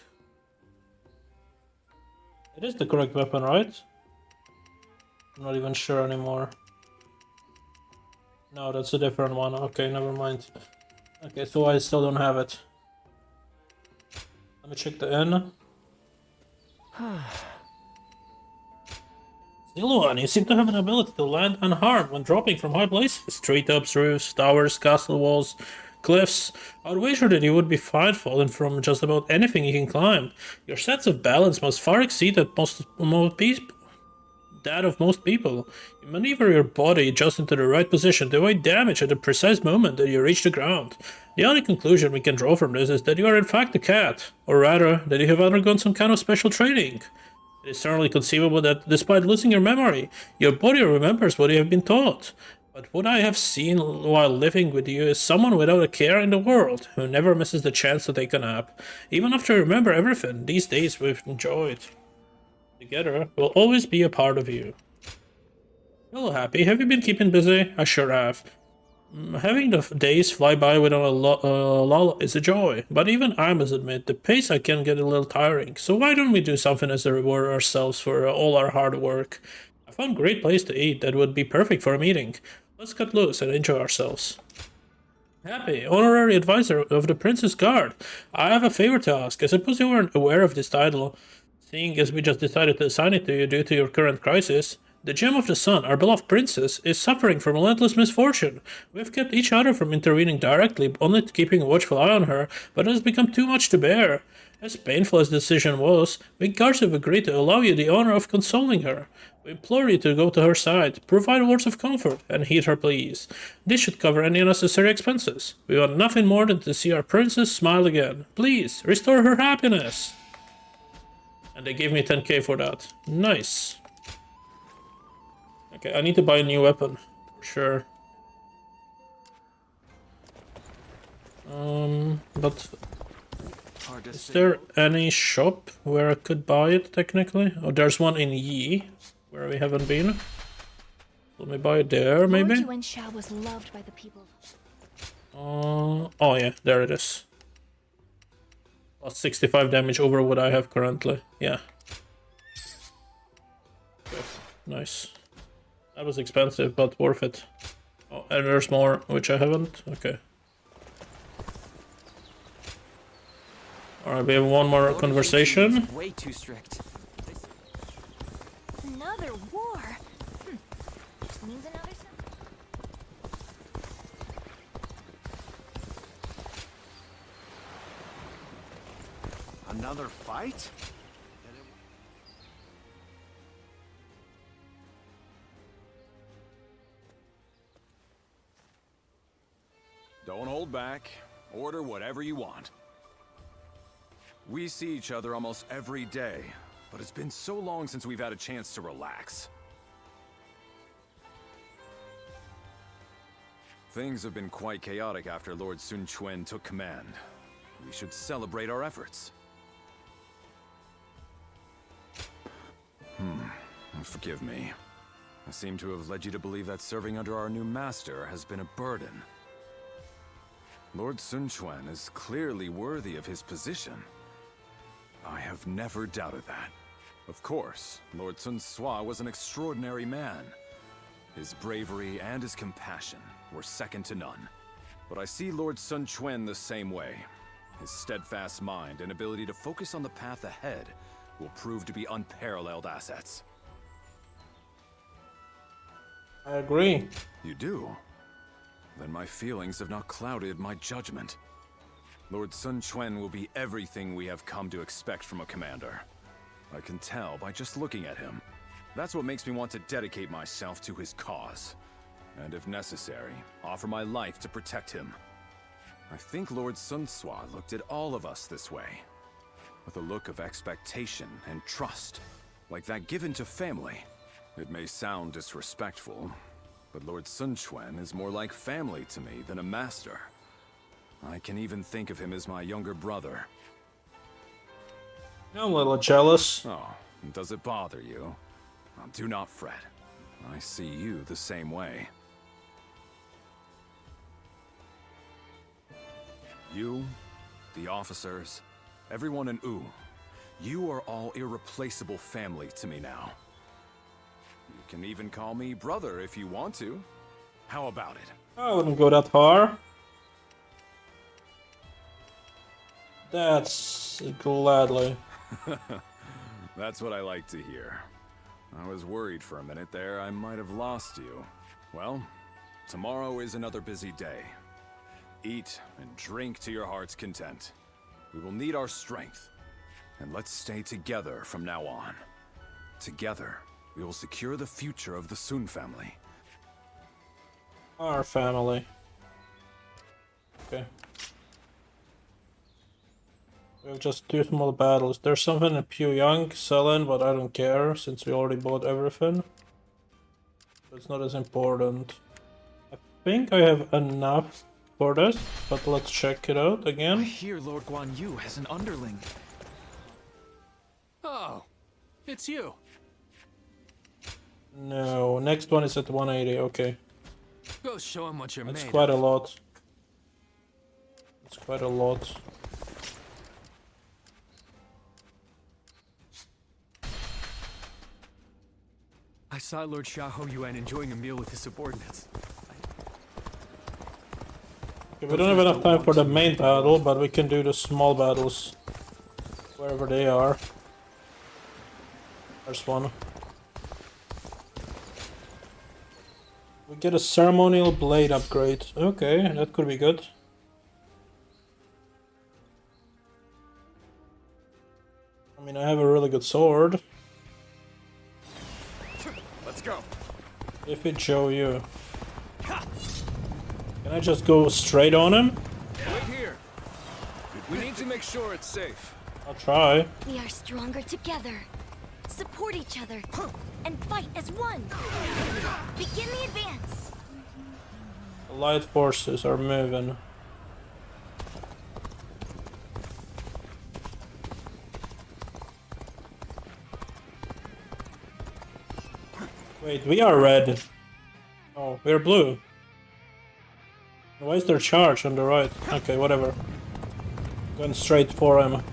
It is the correct weapon, right? I'm not even sure anymore. No, that's a different one. Okay, never mind. Okay, so I still don't have it. Let me check the N. Siluan, you seem to have an ability to land unharmed when dropping from high places. Treetops, roofs, towers, castle walls, cliffs. I'd wager that you would be fine falling from just about anything you can climb. Your sense of balance must far exceed that of most people. You maneuver your body just into the right position to avoid damage at the precise moment that you reach the ground. The only conclusion we can draw from this is that you are in fact a cat, or rather, that you have undergone some kind of special training. It is certainly conceivable that, despite losing your memory, your body remembers what you have been taught. But what I have seen while living with you is someone without a care in the world, who never misses the chance to take a nap. Even after you remember everything, these days we've enjoyed together will always be a part of you. Hello, Happy. Have you been keeping busy? I sure have. Having the days fly by without a lull is a joy, but even I must admit, the pace I can get a little tiring, so why don't we do something as a reward ourselves for all our hard work? I found a great place to eat that would be perfect for a meeting. Let's cut loose and enjoy ourselves. Happy, honorary advisor of the Prince's Guard. I have a favor to ask. I suppose you weren't aware of this title, seeing as we just decided to assign it to you due to your current crisis. The Gem of the Sun, our beloved princess, is suffering from relentless misfortune. We have kept each other from intervening directly, only keeping a watchful eye on her, but it has become too much to bear. As painful as the decision was, we guards have agreed to allow you the honor of consoling her. We implore you to go to her side, provide words of comfort, and heed her pleas. This should cover any unnecessary expenses. We want nothing more than to see our princess smile again. Please, restore her happiness. And they gave me 10k for that. Nice. Okay, I need to buy a new weapon, for sure. But is there any shop where I could buy it, technically? Oh, there's one in Yi, where we haven't been. Let me buy it there, maybe? Lord Yuan was loved by the people. Oh yeah, there it is. Plus 65 damage over what I have currently. Yeah. Okay, nice. That was expensive, but worth it. Oh, and there's more, which I haven't. Okay. Alright, we have one more conversation. Way too strict. Another war? This means another... Another fight? Don't hold back. Order whatever you want. We see each other almost every day, but it's been so long since we've had a chance to relax. Things have been quite chaotic after Lord Sun Quan took command. We should celebrate our efforts. Forgive me. I seem to have led you to believe that serving under our new master has been a burden. Lord Sun Quan is clearly worthy of his position. I have never doubted that. Of course, Lord Sun Sua was an extraordinary man. His bravery and his compassion were second to none. But I see Lord Sun Quan the same way. His steadfast mind and ability to focus on the path ahead will prove to be unparalleled assets. I agree. You do? Then my feelings have not clouded my judgment. Lord Sun Quan will be everything we have come to expect from a commander. I can tell by just looking at him. That's what makes me want to dedicate myself to his cause. And if necessary, offer my life to protect him. I think Lord Sun Swa looked at all of us this way. With a look of expectation and trust, like that given to family. It may sound disrespectful, but Lord Sun Quan is more like family to me than a master. I can even think of him as my younger brother. I'm a little jealous. Oh, does it bother you? Do not fret. I see you the same way. You, the officers, everyone in Wu, you are all irreplaceable family to me now. You can even call me brother if you want to. How about it? I wouldn't go that far. That's gladly. That's what I like to hear. I was worried for a minute there I might have lost you. Well, tomorrow is another busy day. Eat and drink to your heart's content. We will need our strength. And let's stay together from now on. Together, we will secure the future of the Sun family. Our family. Okay. We have just 2 small battles. There's something in Pyongyang selling, but I don't care since we already bought everything. It's not as important. I think I have enough for this, but let's check it out again. I hear Lord Guan Yu has an underling. Oh, it's you. No, next one is at 180, okay. Go show him what you're That's made quite a of. lot. It's quite a lot. I saw Lord Xiahou Yuan enjoying a meal with his subordinates. Okay, we don't have enough time for the main battle, but we can do the small battles wherever they are. There's one. We get a ceremonial blade upgrade. Okay, that could be good. I mean, I have a really good sword. Let's go. If it show you. Can I just go straight on him? Wait here. We need to make sure it's safe. I'll try. We are stronger together. Support each other and fight as one. Begin the advance. Allied forces are moving. Wait, we are red. Oh, we're blue. Why is there charge on the right? Okay, whatever. Going straight for him.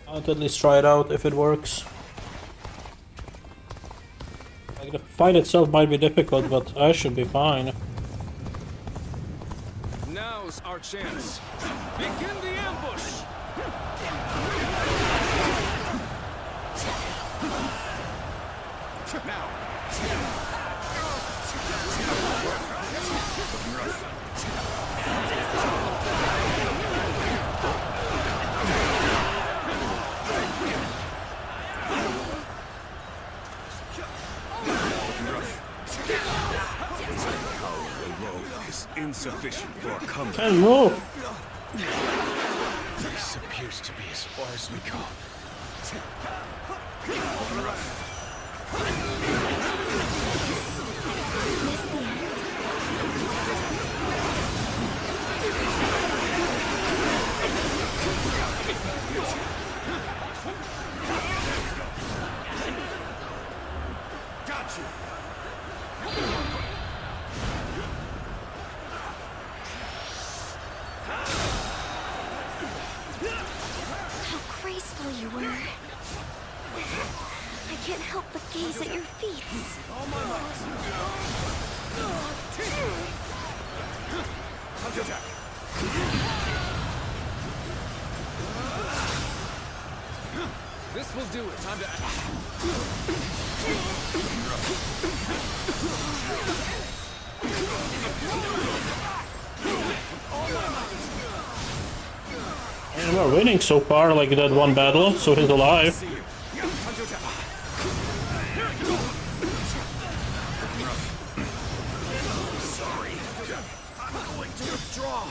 I'll at least try it out if it works. Like, the fight itself might be difficult, but I should be fine. Now's our chance. Begin the ambush. Now. Is insufficient for a comeback. Can't move. This appears to be as far as we go. Got you. can't help but gaze at your feet. This will do it. Time to act. And we're winning so far, like that one battle, so he's alive. Sorry. I'm going to withdraw.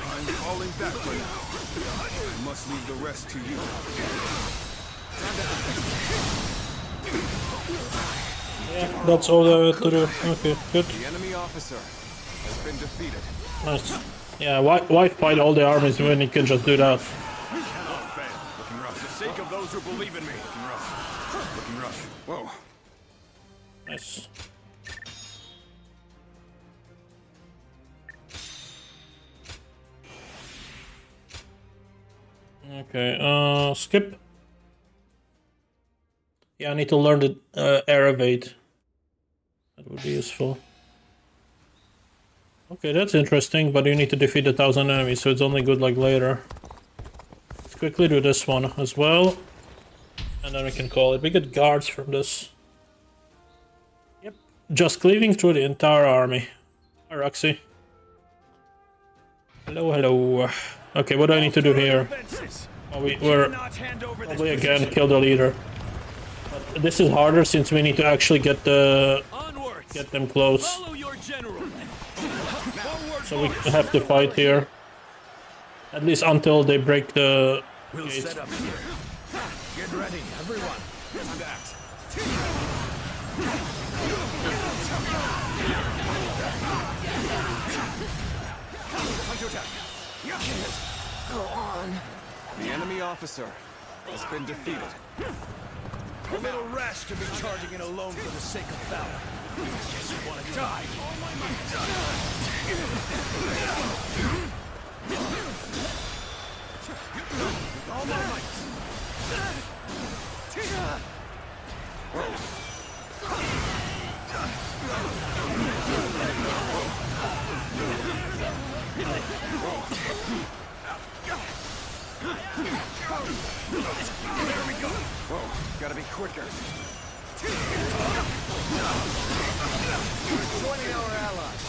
I'm falling back for now. I must leave the rest to you. Yeah, that's all there to do. Okay, good. The enemy officer has been defeated. Nice. Yeah, why fight all the armies when you can just do that? Looking rough. For the sake of those who believe in me. Looking rough. Looking rough. Whoa. Nice. Okay, skip. Yeah, I need to learn the air evade. That would be useful. Okay, that's interesting, but you need to defeat 1,000 enemies, so it's only good like later. Let's quickly do this one as well. And then we can call it. We get guards from this. Yep. Just cleaving through the entire army. Hi, Roxy. Hello, hello. Okay, what do I need to do here? Oh, we're probably again kill the leader. But this is harder since we need to actually get them close. So we have to fight here. At least until they break the gate. Set up here. Get ready, everyone. Time to act. Go on. The enemy officer has been defeated. A little rash to be charging in alone for the sake of valor. Guess you want to die. All my might. There we go. Whoa, gotta be quicker. Joining our allies.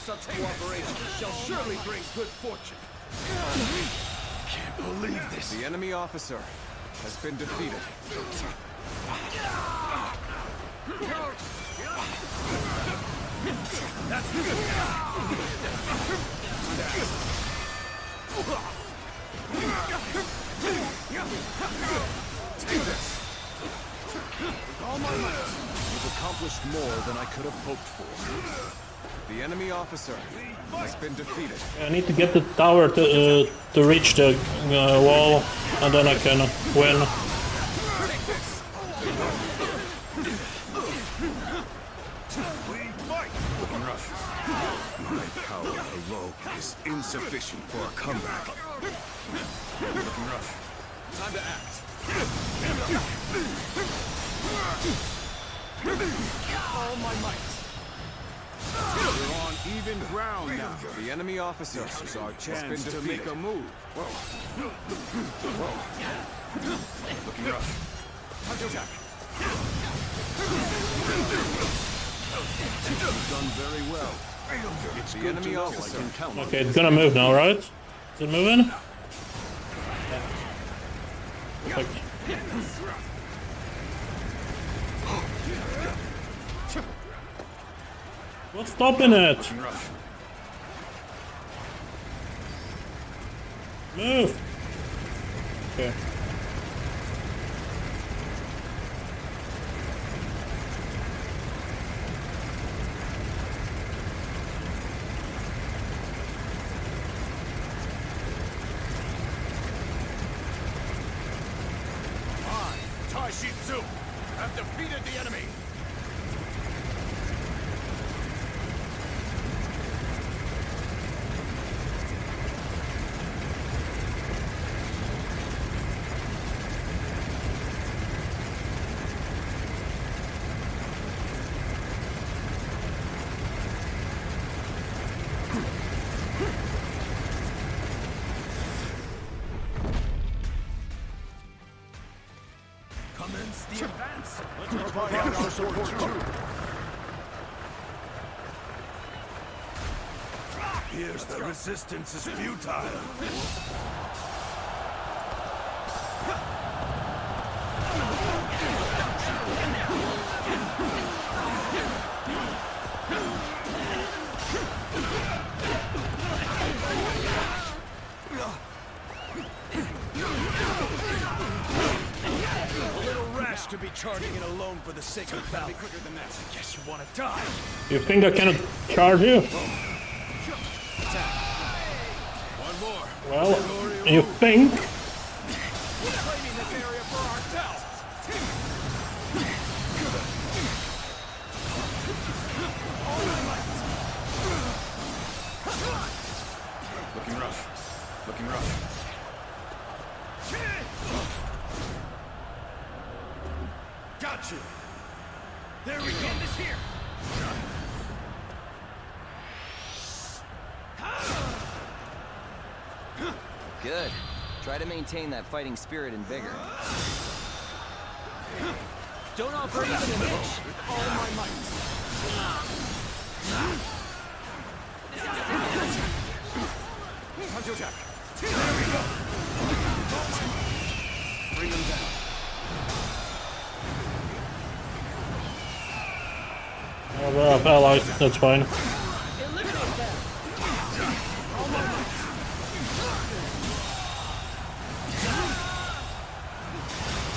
Such cooperation shall surely bring good fortune. Can't believe this. The enemy officer has been defeated. That's good. Take this. With all my might, you've accomplished more than I could have hoped for. The enemy officer has been defeated. I need to get the tower to reach the wall, and then I can win. Looking rough. My power alone is insufficient for a comeback. Looking rough. Time to act. All my might. We're on even ground now. The enemy officer is our chance to make a move. Whoa. Whoa. Looking rough. Time to attack. You've done very well. It's the enemy officer. Okay, it's gonna move now, right? Is it moving? Perfect. What's stopping it? Move! Okay. Have defeated the enemy. support too. Here's the resistance is futile. A little rash to be charging in alone for the sake of battle. Be quicker than that. I guess you want to die. You think I cannot charge you? One more. Well, you think? We're claiming this area for ourselves. Looking rough. Looking rough. Got you. There we go. This here. Good. Try to maintain that fighting spirit and vigor. Don't offer even an inch. All my might. Time to attack. There we go. Bring them down. Oh, we're allied. That's fine.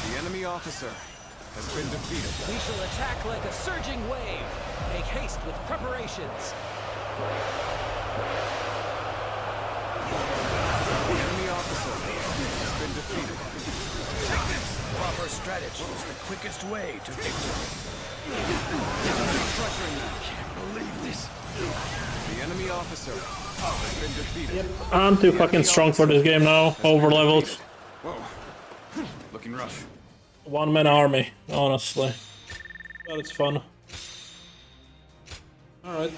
The enemy officer has been defeated. We shall attack like a surging wave. Make haste with preparations. The enemy officer has been defeated. Proper strategy is the quickest way to victory. Can't believe this. The enemy officer has been defeated. I'm too fucking strong for this game now. Over leveled. Whoa. Looking rough. One-man army, honestly. But it's fun. Alright.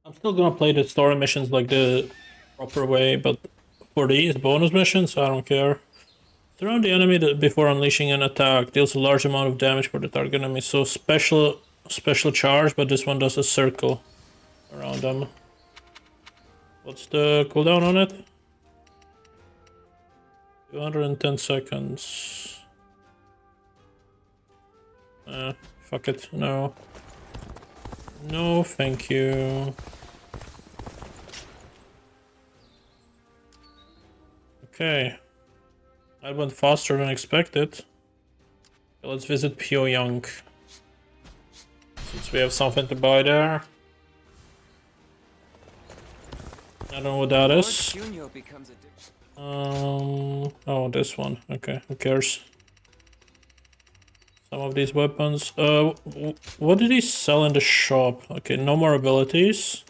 I'm still gonna play the story missions like the proper way, but for these bonus missions, I don't care. Surround the enemy before unleashing an attack. Deals a large amount of damage for the target enemy. So special charge, but this one does a circle around them. What's the cooldown on it? 210 seconds. Fuck it. No. No, thank you. Okay. That went faster than expected. Okay, let's visit Pyongyang. Since we have something to buy there. I don't know what that is. Oh, this one. Okay, who cares? Some of these weapons. What did he sell in the shop? Okay, no more abilities.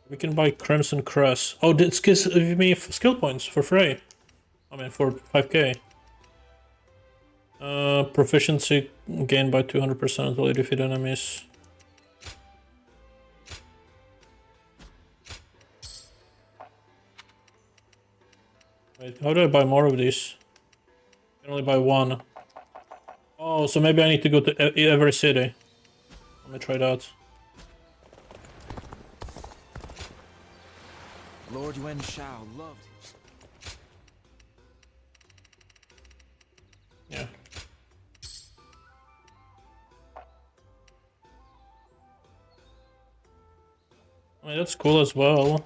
We can buy Crimson Crest. Oh, this gives me skill points for free. I mean, for 5k. Proficiency gained by 200% until you defeat enemies. Wait, how do I buy more of these? I can only buy one. Oh, so maybe I need to go to every city. Let me try that. Lord Yuan Shao loved him. Yeah. I mean, that's cool as well.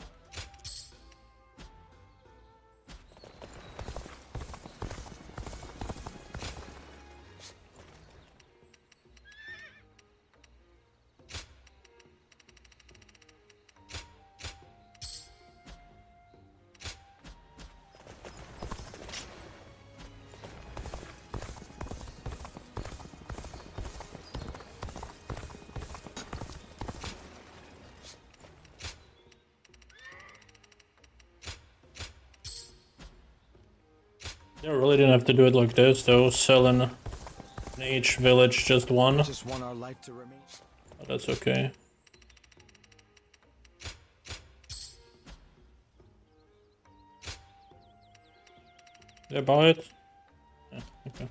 They really didn't have to do it like this, though. Selling in each village just one. Just want our life to remain. But that's okay. Did I buy it? Yeah, okay.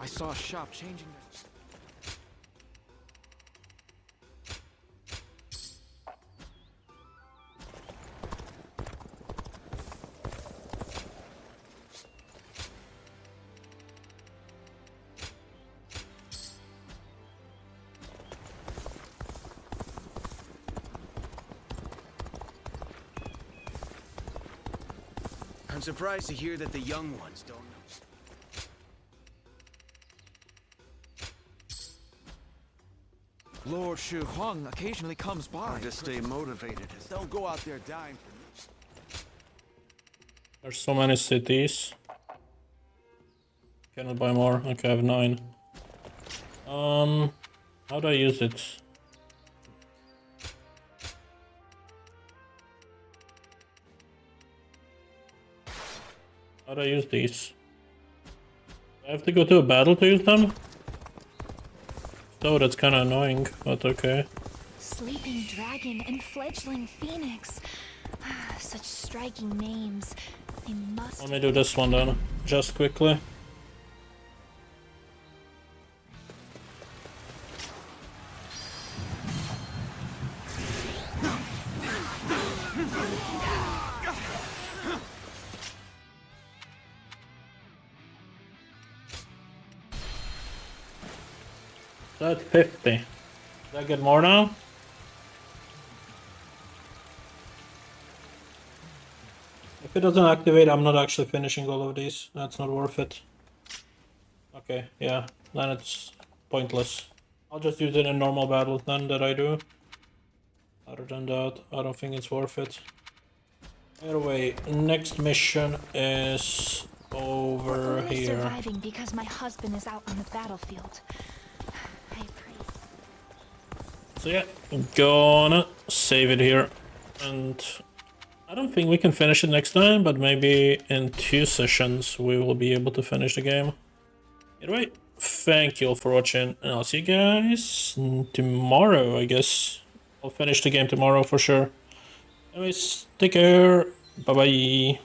I saw a shop changing their... I'm surprised to hear that the young ones don't know. Lord Shu Huang occasionally comes by. Hard to stay motivated. Don't go out there dying for me. There's so many cities. Cannot buy more. Okay, I have 9. How do I use it? How do I use these? Do I have to go to a battle to use them? Oh, that's kind of annoying, but okay. Sleeping Dragon and Fledgling Phoenix. Such striking names. They must... Let me do this one then, just quickly. That's 50. Did I get more now? If it doesn't activate, I'm not actually finishing all of these. That's not worth it. Okay, yeah, then it's pointless. I'll just use it in normal battles then that I do. Other than that, I don't think it's worth it. Anyway, next mission is over We're only here. surviving because my husband is out on the battlefield. I pray. So yeah, I'm gonna save it here. And I don't think we can finish it next time, but maybe in 2 sessions we will be able to finish the game. Anyway, thank you all for watching, and I'll see you guys tomorrow, I guess. I'll finish the game tomorrow for sure. Anyways, take care. Bye-bye.